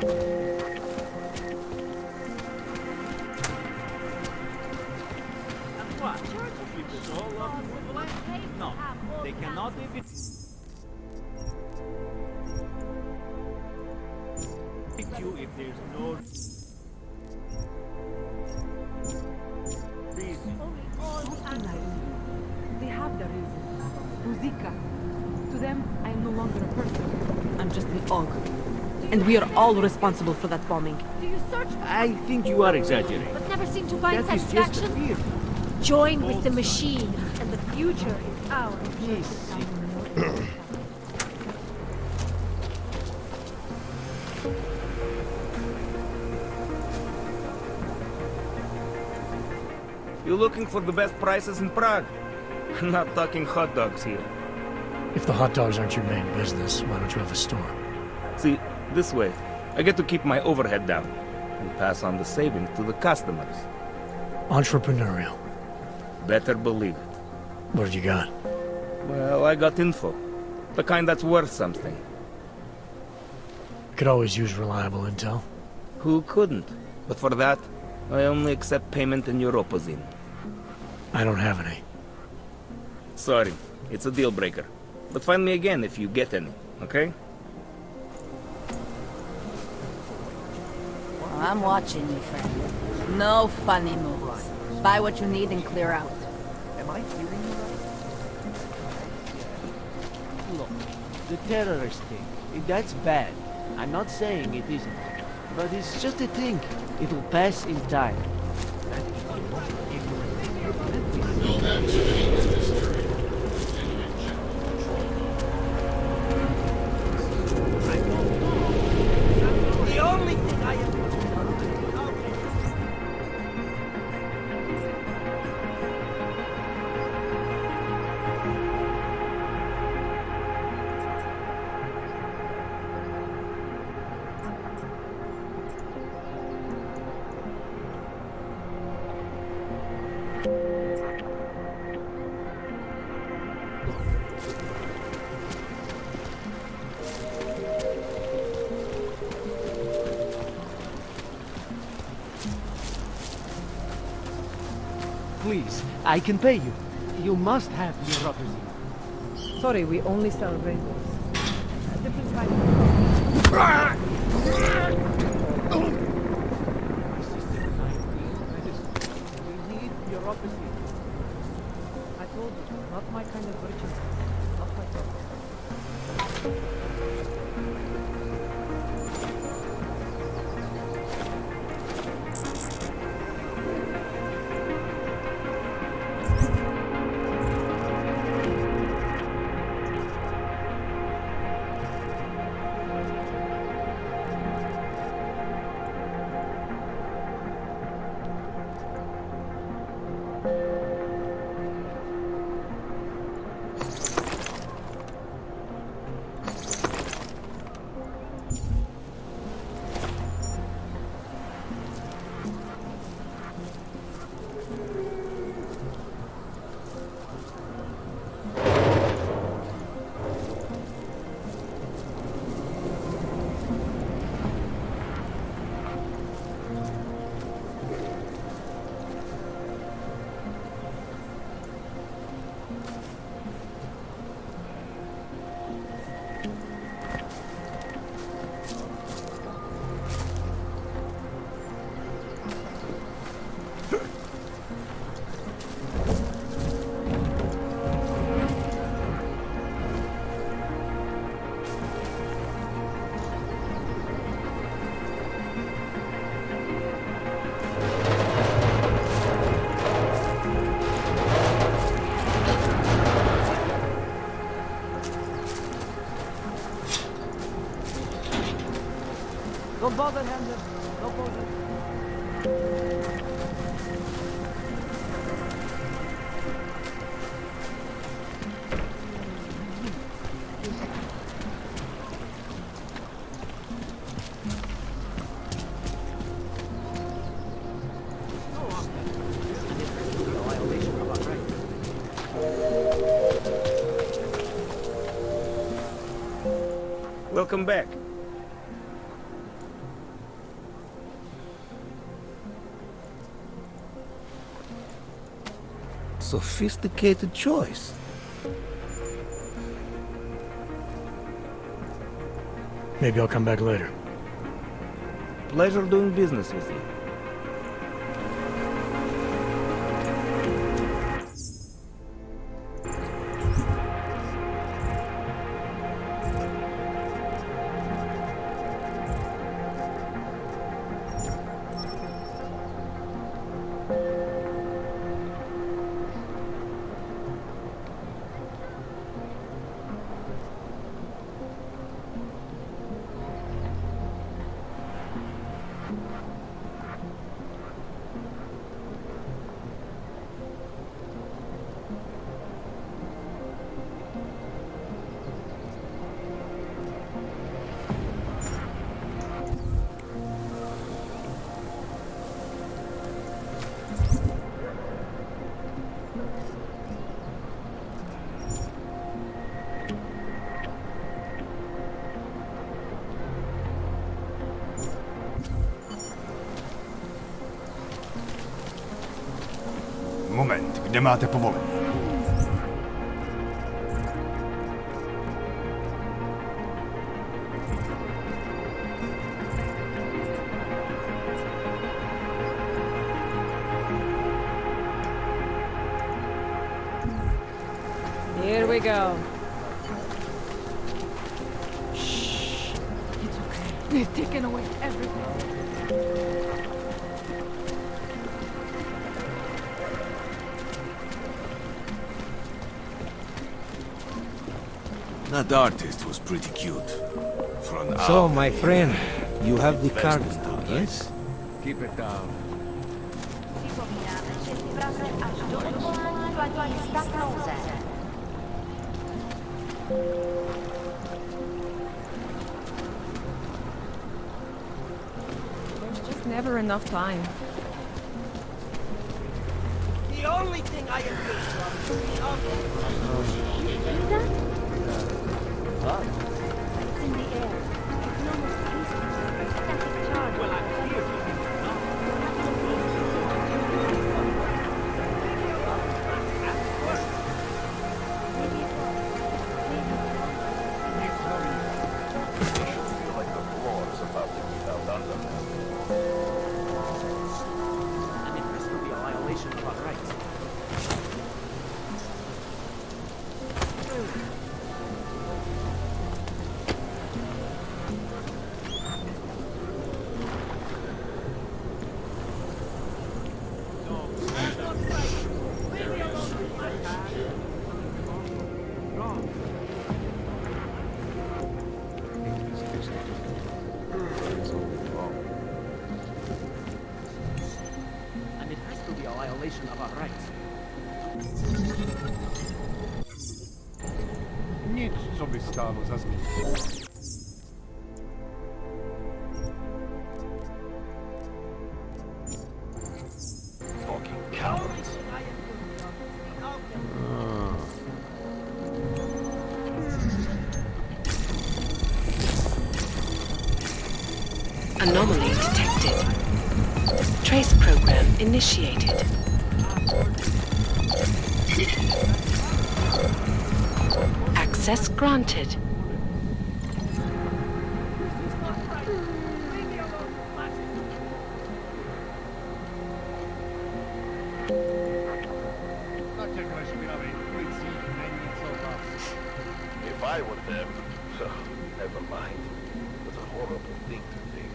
No, they cannot even you if there's no reason. They have the reason. Ruzika. To them, I am no longer a person. I'm just an Og. And we are all responsible for that bombing. Do you search? I think you are exaggerating. But never seem to find That is just a satisfaction. fear. Join with the machine, and the future is ours. Yes. You're looking for the best prices in Prague? Not talking hot dogs here. If the hot dogs aren't your main business, why don't you have a store? See, this way, I get to keep my overhead down and pass on the savings to the customers. Entrepreneurial. Better believe it. What have you got? Well, I got info. The kind that's worth something. Could always use reliable intel. Who couldn't? But for that, I only accept payment in Europozine. I don't have any. Sorry, it's a deal breaker. But find me again if you get any, okay? Well, I'm watching you, friend. No funny moves. Buy what you need and clear out. Am I hearing you right? Look, the terrorist thing, that's bad. I'm not saying it isn't. But it's just a thing. It will pass in time. The only thing I am... Please, I can pay you. You must have your representative. Sorry, we only sell rainbows. A different kind of... We need your representative. I told you, not my kind of virgin. Not my kind. Don't bother, Hamza. Don't bother. Welcome back. sophisticated choice. Maybe I'll come back later. Pleasure doing business with you. Moment, kde máte povolení? Here we go. Shh. It's okay. They've taken away everything. That artist was pretty cute. For an So, hour. my friend, you have the cards now, yes? Keep it down. There's just never enough time. The only thing I am good from is the It's in the air. It's almost peaceful. Static charge. Well, I'm here. And it has to be a violation of our rights. And it has to be a violation of our rights. Nic, co by stało za znikiem. Fucking cowards. Anomaly detected. Trace program initiated. Access granted. If I were them, never mind. It was a horrible thing to think.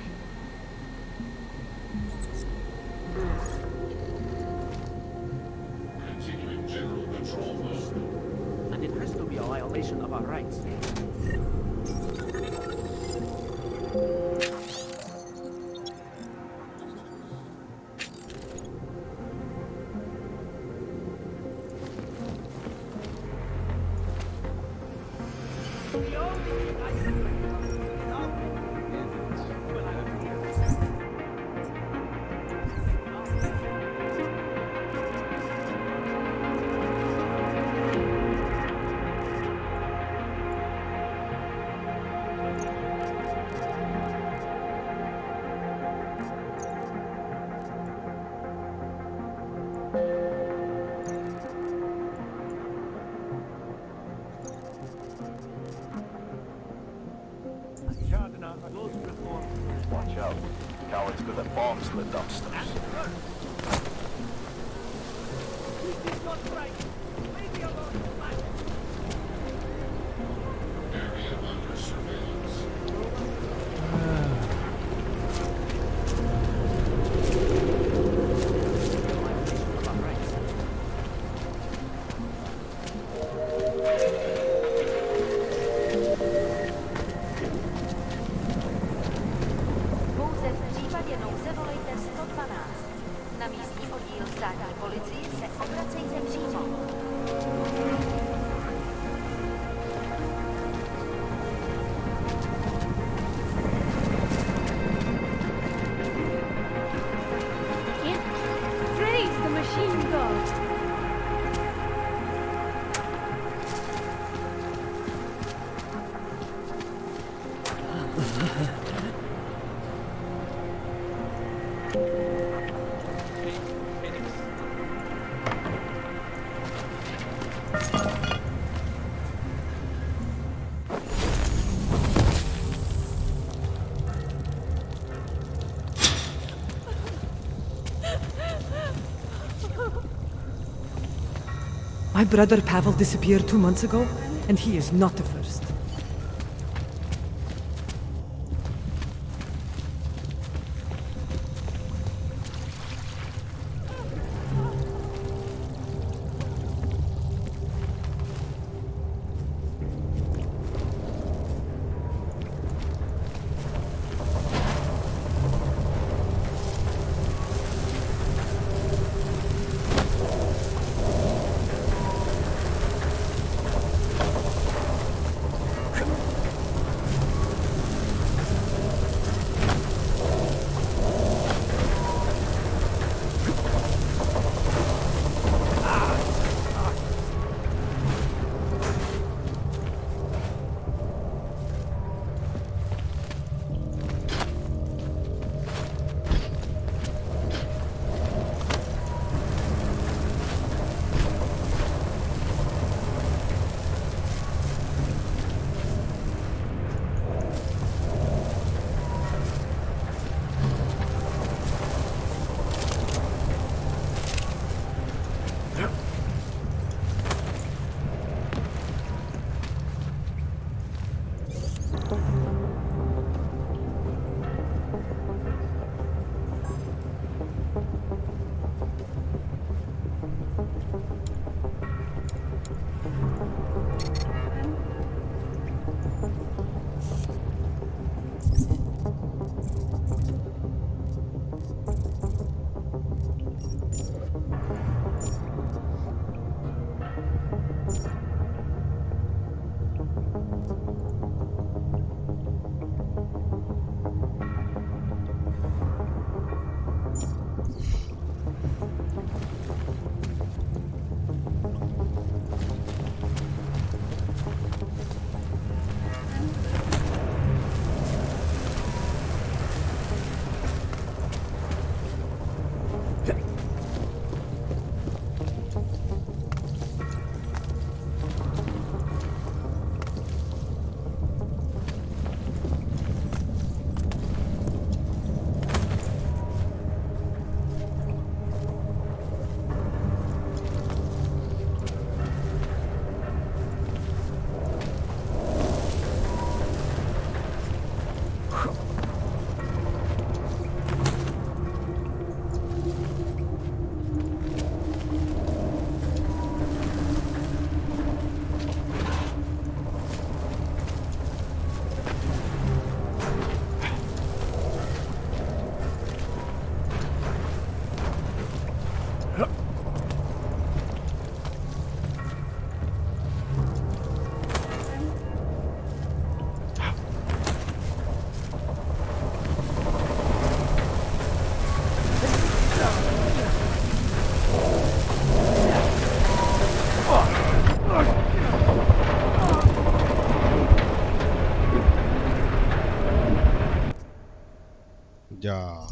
Continuing general control mode. And it has to be a violation of our rights. out. Cowards could have bombs in the dumpsters. This is not right. Leave me alone, man. Area under surveillance. Pouze v případě nouze volejte 112. Na místní oddíl státní policie se obracejte přímo. Praise the machine god! My brother Pavel disappeared 2 months ago, and he is not the first. Yeah.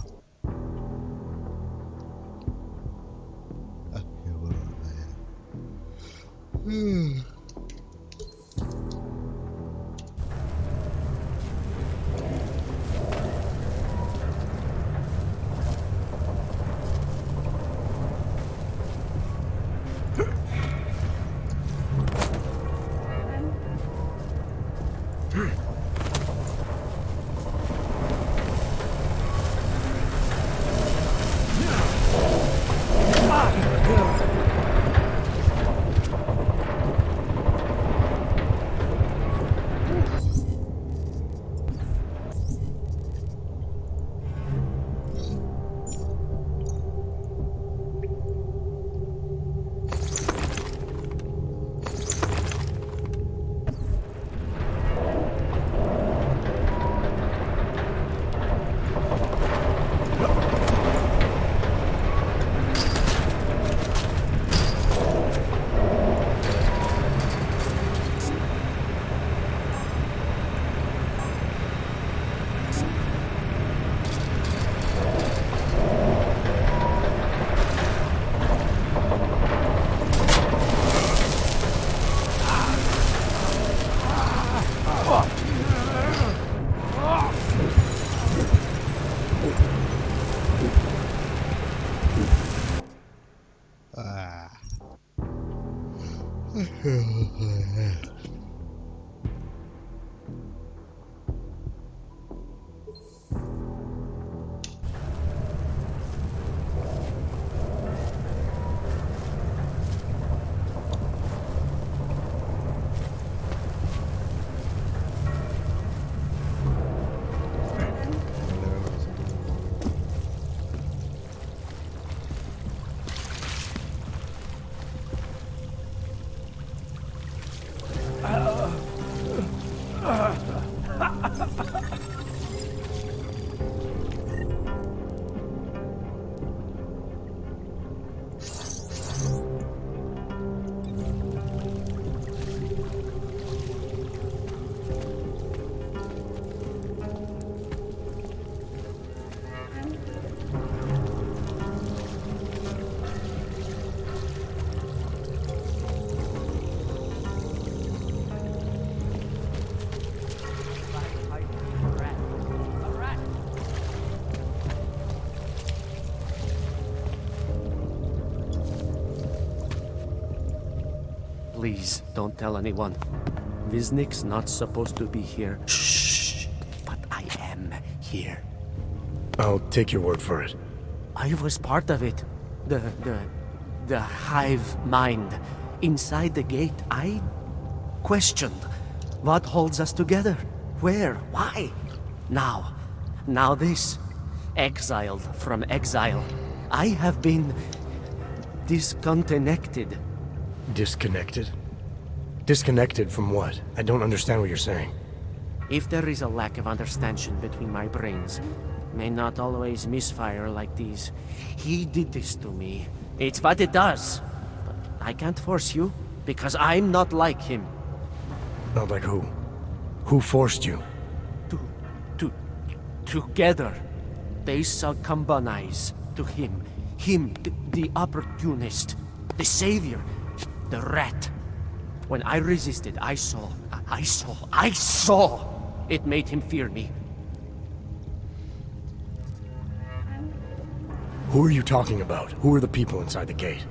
Please, don't tell anyone. Viznik's not supposed to be here. Shh! But I am here. I'll take your word for it. I was part of it. The hive mind. Inside the gate, I questioned what holds us together. Where? Why? Now this. Exiled from exile. I have been disconnected. Disconnected? Disconnected from what? I don't understand what you're saying. If there is a lack of understanding between my brains, may not always misfire like these. He did this to me. It's what it does. But I can't force you, because I'm not like him. Not like who? Who forced you? Together, they succumbanize to him. Him, the opportunist, the savior, the rat. When I resisted, I saw. It made him fear me. Who are you talking about? Who are the people inside the gate?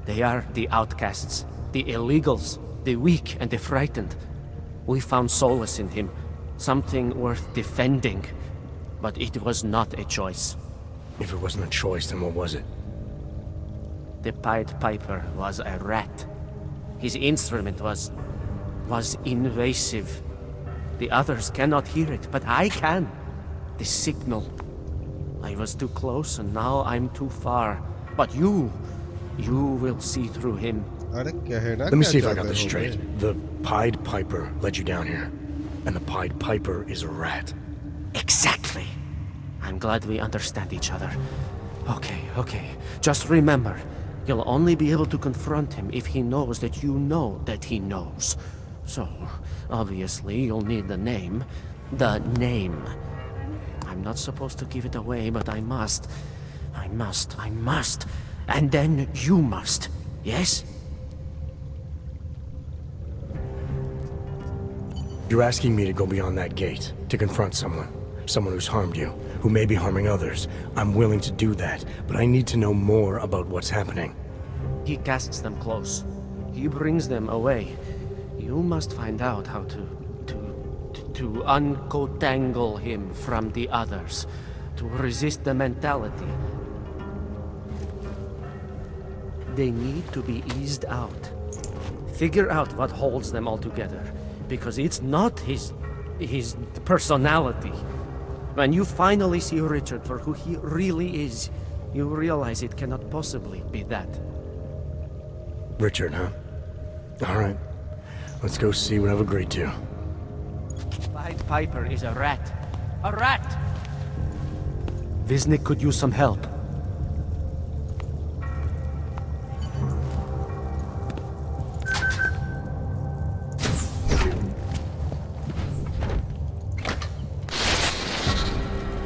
They are the outcasts, the illegals, the weak and the frightened. We found solace in him, something worth defending. But it was not a choice. If it wasn't a choice, then what was it? The Pied Piper was a rat. His instrument was invasive. The others cannot hear it, but I can. The signal. I was too close, and now I'm too far. But you will see through him. Let me see if I got this straight. The Pied Piper led you down here, and the Pied Piper is a rat. Exactly. I'm glad we understand each other. Okay. Just remember, you'll only be able to confront him if he knows that you know that he knows. So, obviously, you'll need the name. The name. I'm not supposed to give it away, but I must. And then you must. Yes? You're asking me to go beyond that gate, to confront someone. Someone who's harmed you, who may be harming others. I'm willing to do that, but I need to know more about what's happening. He casts them close. He brings them away. You must find out how to uncotangle him from the others. To resist the mentality. They need to be eased out. Figure out what holds them all together. Because it's not his personality. When you finally see Richard for who he really is, you realize it cannot possibly be that. Richard, huh? All right. Let's go see what I've agreed to. Pied Piper is a rat. A rat! Viznik could use some help.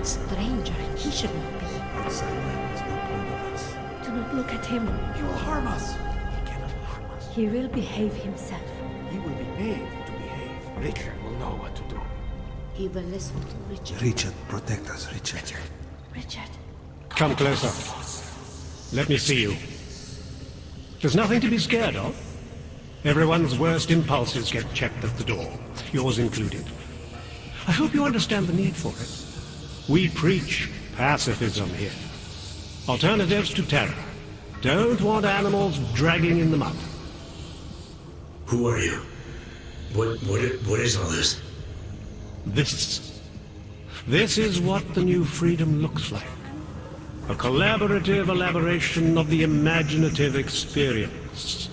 Stranger, he should not be. Do not look at him. He will harm us. He will behave himself. He will be made to behave. Richard will know what to do. He will listen to Richard. Richard, protect us, Richard. Richard. Come closer. Let me see you. There's nothing to be scared of. Everyone's worst impulses get checked at the door, yours included. I hope you understand the need for it. We preach pacifism here. Alternatives to terror. Don't want animals dragging in the mud. Who are you? What is all this? This is what the new freedom looks like. A collaborative elaboration of the imaginative experience.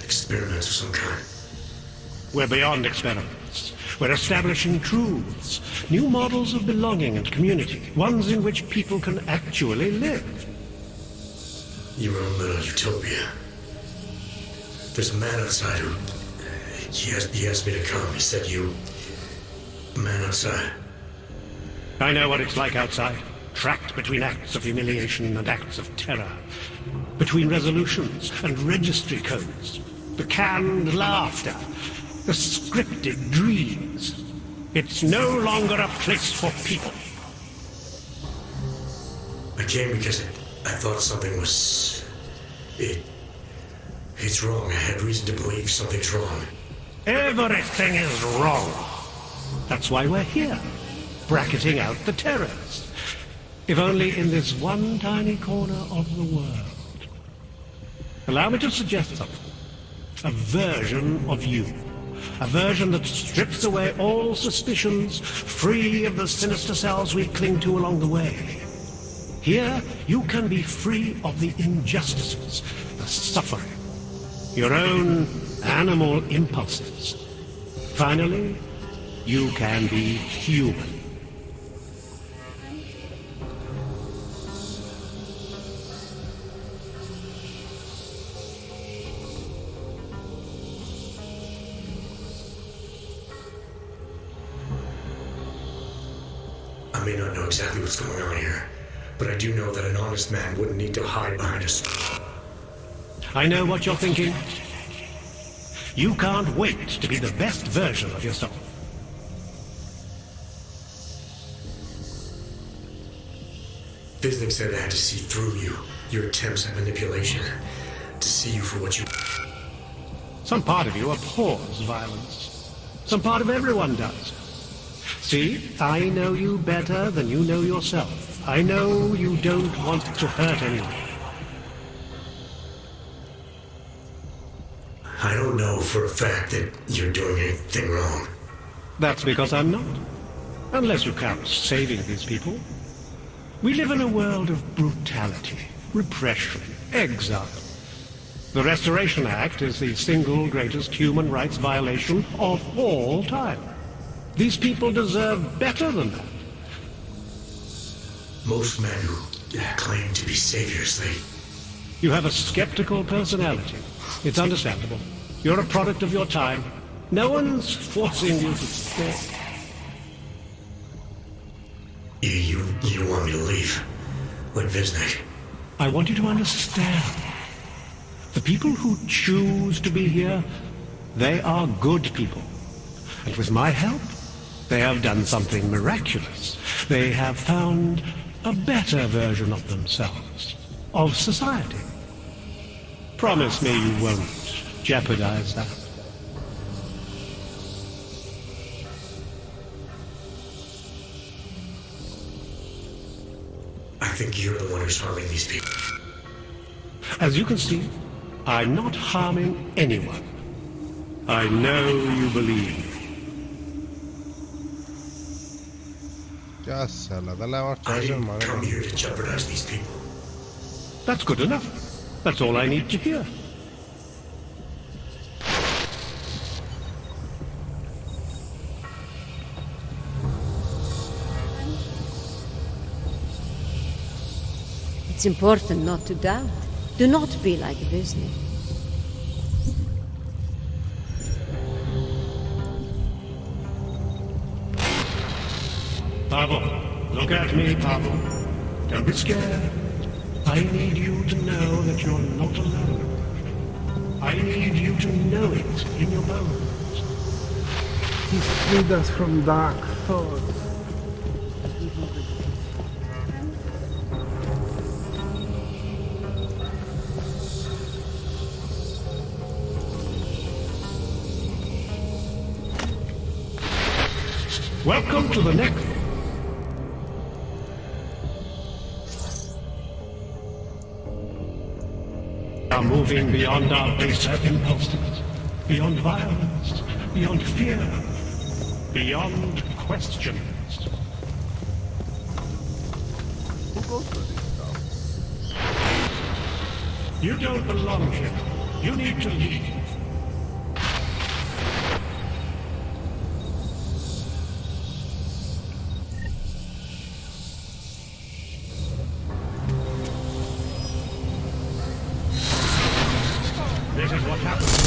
Experiments of some kind. We're beyond experiments. We're establishing truths, new models of belonging and community, ones in which people can actually live. You're in a little utopia. There's a man outside who... He asked me to come. He said you... A man outside. I know what it's like outside. Trapped between acts of humiliation and acts of terror. Between resolutions and registry codes. The canned laughter. The scripted dreams. It's no longer a place for people. I came because I thought something It's wrong. I had reason to believe something's wrong. Everything is wrong. That's why we're here, bracketing out the terrorists. If only in this one tiny corner of the world. Allow me to suggest something. A version of you. A version that strips away all suspicions, free of the sinister cells we cling to along the way. Here, you can be free of the injustices, the suffering, your own animal impulses. Finally, you can be human. I may not know exactly what's going on here, but I do know that an honest man wouldn't need to hide behind us. I know what you're thinking. You can't wait to be the best version of yourself. Visnick said I had to see through you, your attempts at manipulation, to see you for what you... Some part of you abhors violence. Some part of everyone does. See, I know you better than you know yourself. I know you don't want to hurt anyone. I don't know for a fact that you're doing anything wrong. That's because I'm not. Unless you count saving these people. We live in a world of brutality, repression, exile. The Restoration Act is the single greatest human rights violation of all time. These people deserve better than that. Most men who claim to be saviors, You have a skeptical personality. It's understandable. You're a product of your time. No one's forcing you to stay. You want me to leave? Like Visnick? I want you to understand. The people who choose to be here, they are good people. And with my help, they have done something miraculous. They have found a better version of themselves, of society. Promise me you won't jeopardize that. I think you're the one who's harming these people. As you can see, I'm not harming anyone. I know you believe. क्या साला ताले আমার I treasure didn't मारे come here to jeopardize these people. That's good enough. That's all I need to hear. It's important not to doubt. Do not be like Visnick. Pavel, look at me, Pavel. Don't be scared. I need you to know that you're not alone. I need you to know it in your bones. He freed us from dark thoughts. Welcome to the next. We are moving beyond our baser impulses, beyond violence, beyond fear, beyond questions. Who goes to this stuff? You don't belong here. You need to leave. This is what happens.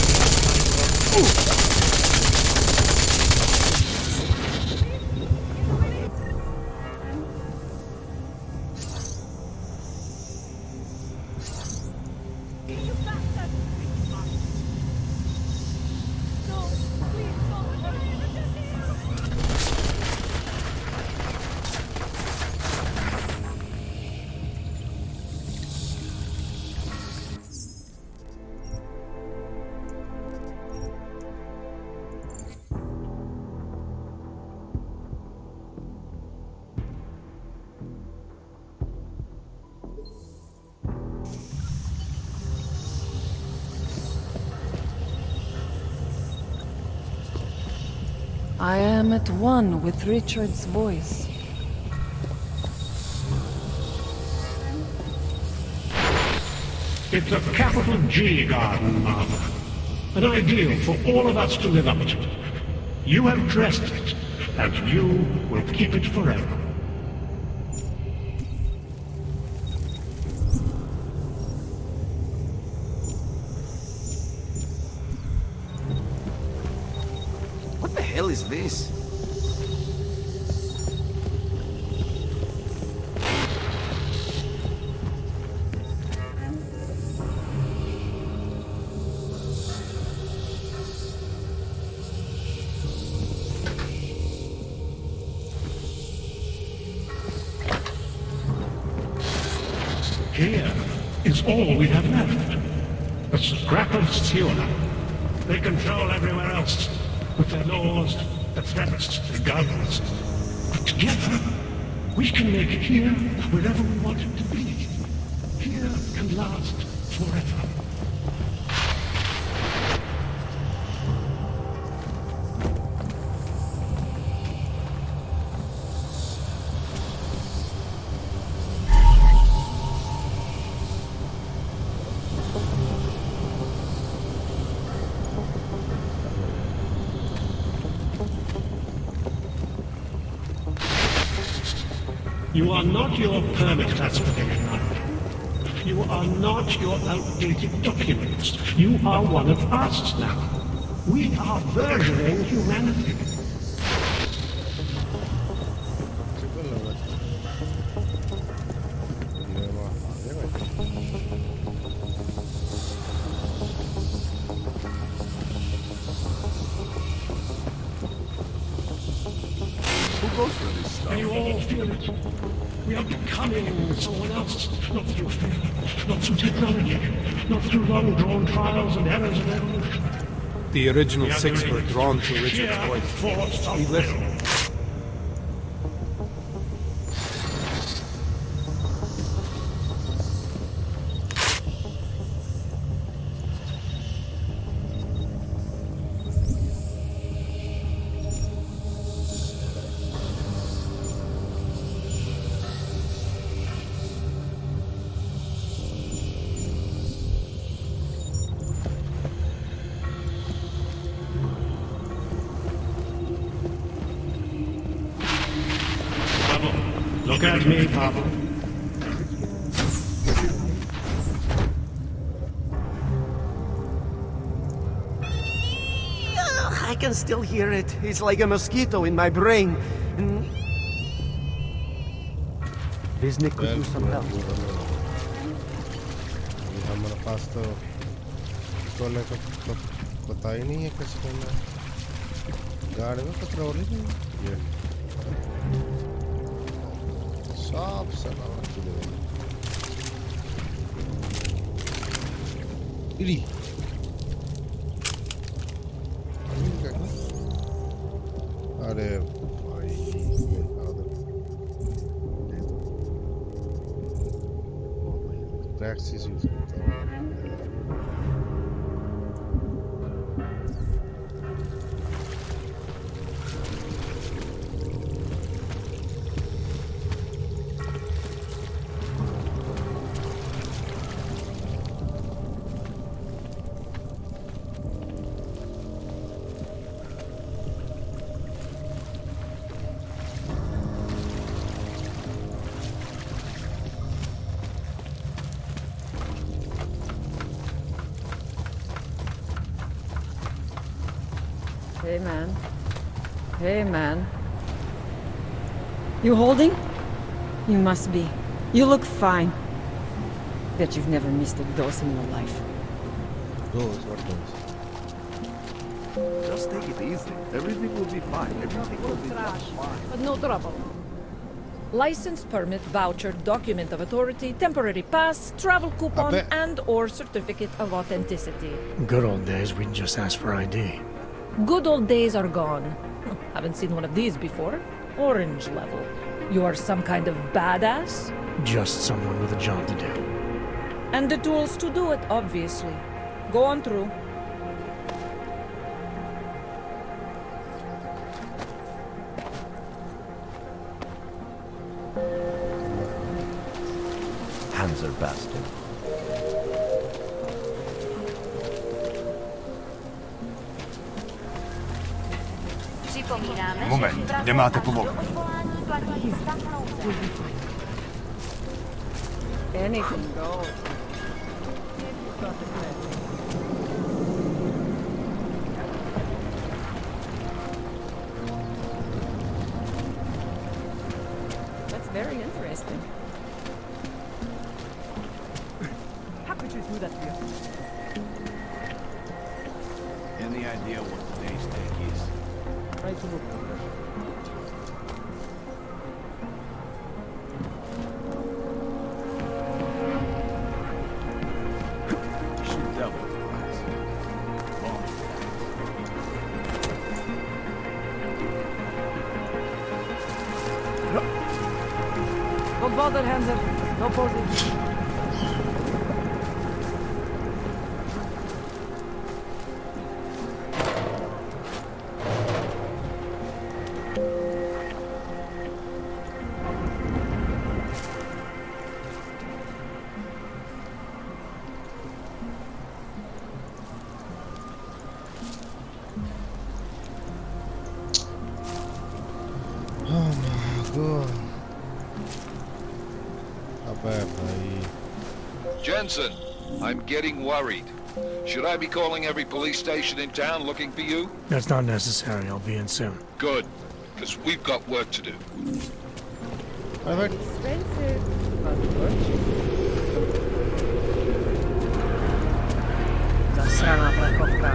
I am at one with Richard's voice. It's a capital G garden, Martha. An ideal for all of us to live up to. You have dressed it, and you will keep it forever. What the hell is this? Here is all we have left. A scrap of sewer. They control everywhere else, with their laws, their threats, their guns. But together, we can make here wherever we want it to be. Here can last forever. You are not your permit classification number. You are not your outdated documents. You are one of us now. We are versioning humanity. Who goes for this stuff? And you all feel it. We are becoming someone else, not through fear, not through technology, not through long-drawn trials and errors of evolution. The original six were drawn to Richard's voice. He listened. Look at me, Papa. I can still hear it. It's like a mosquito in my brain. Visnik could use some help. हमारे पास तो सोने का पता ही नहीं है कैसे करना है। गाड़ी में पेट्रोल ही नहीं है। साफ सलामत चले गए। इरी। अरे भाई प्रैक्टिस यूज करता हूँ। Hey, man. Hey, man. You holding? You must be. You look fine. Bet you've never missed a dose in your life. Dose? What dose? Just take it easy. Everything will be fine. Everything will be just fine. But no trouble. License, permit, voucher, document of authority, temporary pass, travel coupon, and or certificate of authenticity. Good old days, we'd just ask for ID. Good old days are gone. Haven't seen one of these before. Orange level. You are some kind of badass? Just someone with a job to do. And the tools to do it, obviously. Go on through. Panzer bastard. Připomínáme, Moment, že při kde máte vraždě povolení? do odvolání platí stav nouze. Anything goes. That's very interesting. How could you do that to your... Any idea what today's take is? Try to look professional. Shoot double. Don't bother, Hanser. No posing. Oh my god. Abbe bhai. Jensen, I'm getting worried. Should I be calling every police station in town looking for you? That's not necessary. I'll be in soon. Good, because we've got work to do. Expensive, but worth Zasraná plechovka.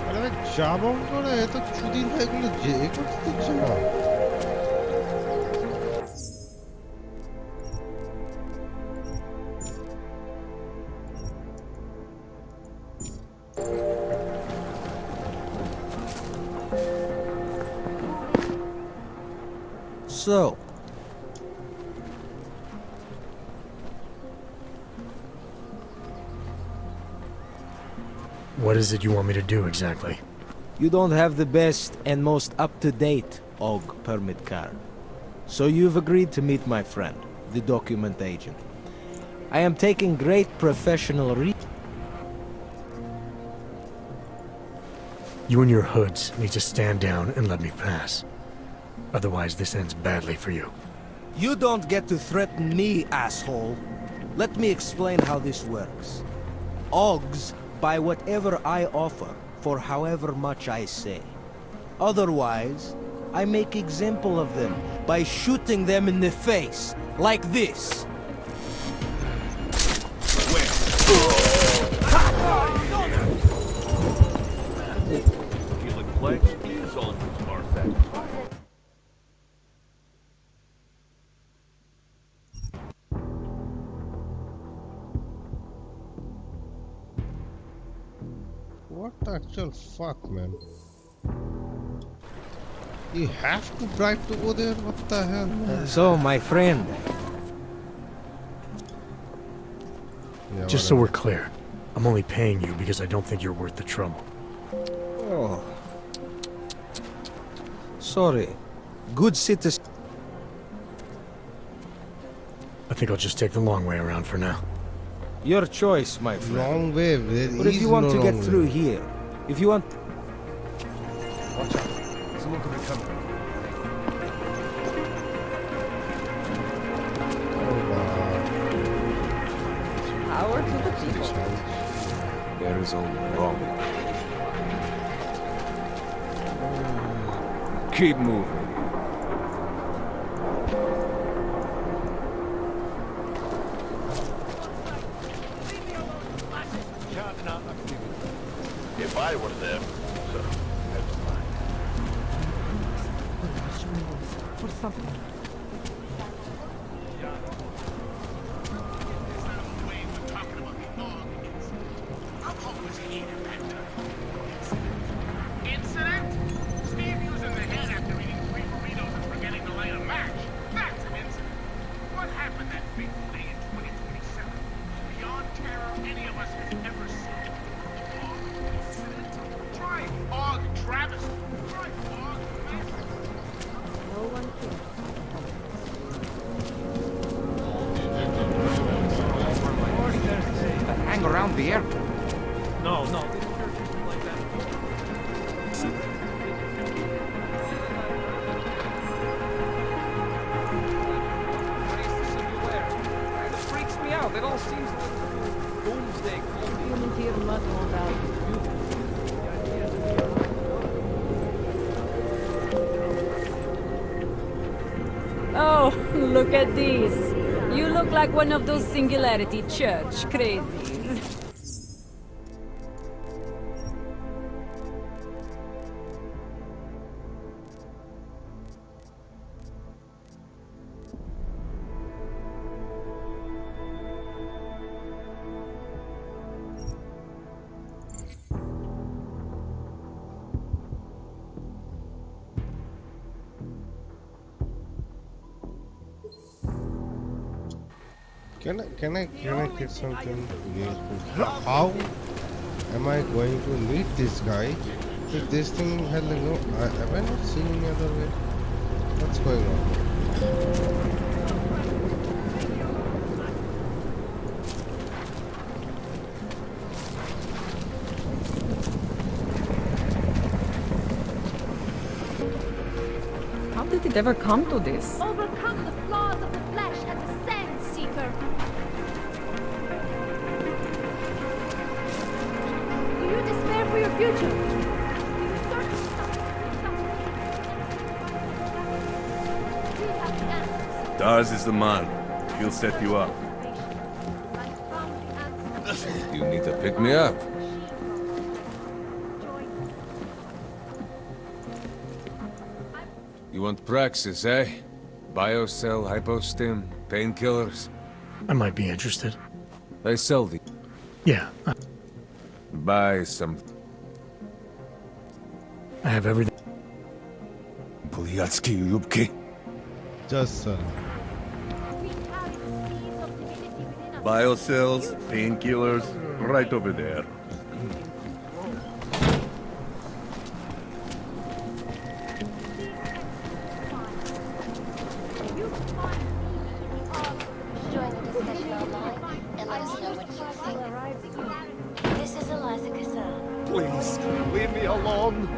আরে ভাই যাব করে এত চুদির ভাইগুলো যে করতে দিচ্ছে না So, What is it you want me to do exactly? you don't have the best and most up-to-date OG permit card. So you've agreed to meet my friend, the document agent. I am taking great professional You and your hoods need to stand down and let me pass. Otherwise, this ends badly for you. You don't get to threaten me, asshole. Let me explain how this works. OGs buy whatever I offer for however much I say. Otherwise, I make example of them by shooting them in the face, like this. Feeling pledged is on to our sacrifice. What the actual fuck, man? You have to bribe to go there? What the hell, man? So, my friend. Yeah, Just so we're clear, I'm only paying you because I don't think you're worth the trouble. Oh. Sorry. Good citizen. I think I'll just take the long way around for now. Your choice, my friend. Long way. There But if is you want no to get long through way. here, if you want... Watch out. Someone could be coming. Power to the people. There is only wrong. Keep moving. If I were them, so never mind. For something. Incident? Steve using the head after eating 3 burritos and forgetting to light a match. That's an incident. What happened that fateful day in 2027? Beyond terror any of us have ever seen. Incident? Try it. Og Travis. Right, Og. No one cares. Hang around the airport. No, no. They don't care people like that. It freaks me out. It all seems like doomsday. Humans here much more valuable. Oh, look at this. You look like one of those Singularity Church crazies. Can I get something real quick? How am I going to meet this guy if this thing has like no? Have I not seen any other way? What's going on? How did it ever come to this? Overcome the flaws of the flesh and the sand seeker. Do you despair for your future? Do you search for something? We have the answers. Dars is the man. He'll set you up. You need to pick me up. You want praxis, eh? Biocell, hypostim, painkillers. I might be interested. They sell the. Yeah, Buy some. I have everything. Poliatsky Yubki. Just sir. Biocells, painkillers, right over there. Join the discussion online and let us know what you think. This is Eliza Kassan. Please, leave me alone.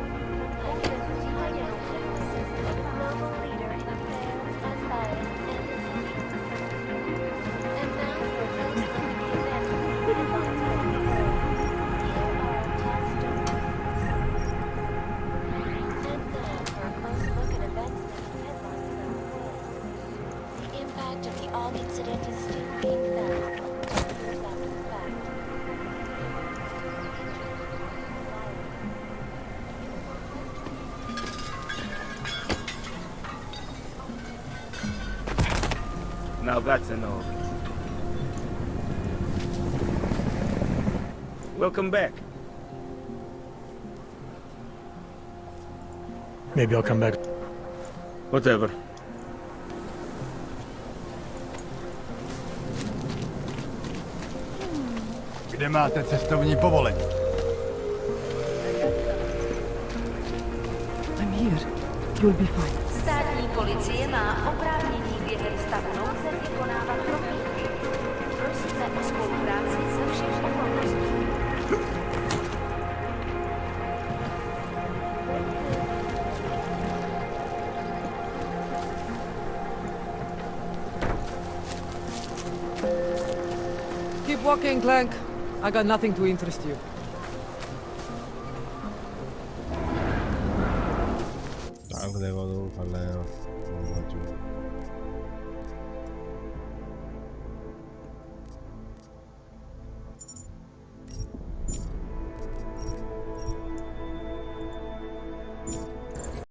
The impact of the all-incidental student being found. Now that's enough. Welcome back. Maybe I'll come back. Whatever. Kde máte cestovní povolení? I'm here. You'll be fine. Státní policie má oprávnění během stavu nouze vykonávat prohlídky. Prosíme o spolupráci se všech okolností. Keep walking, Clank. I got nothing to interest you. Tank देखो तो फल है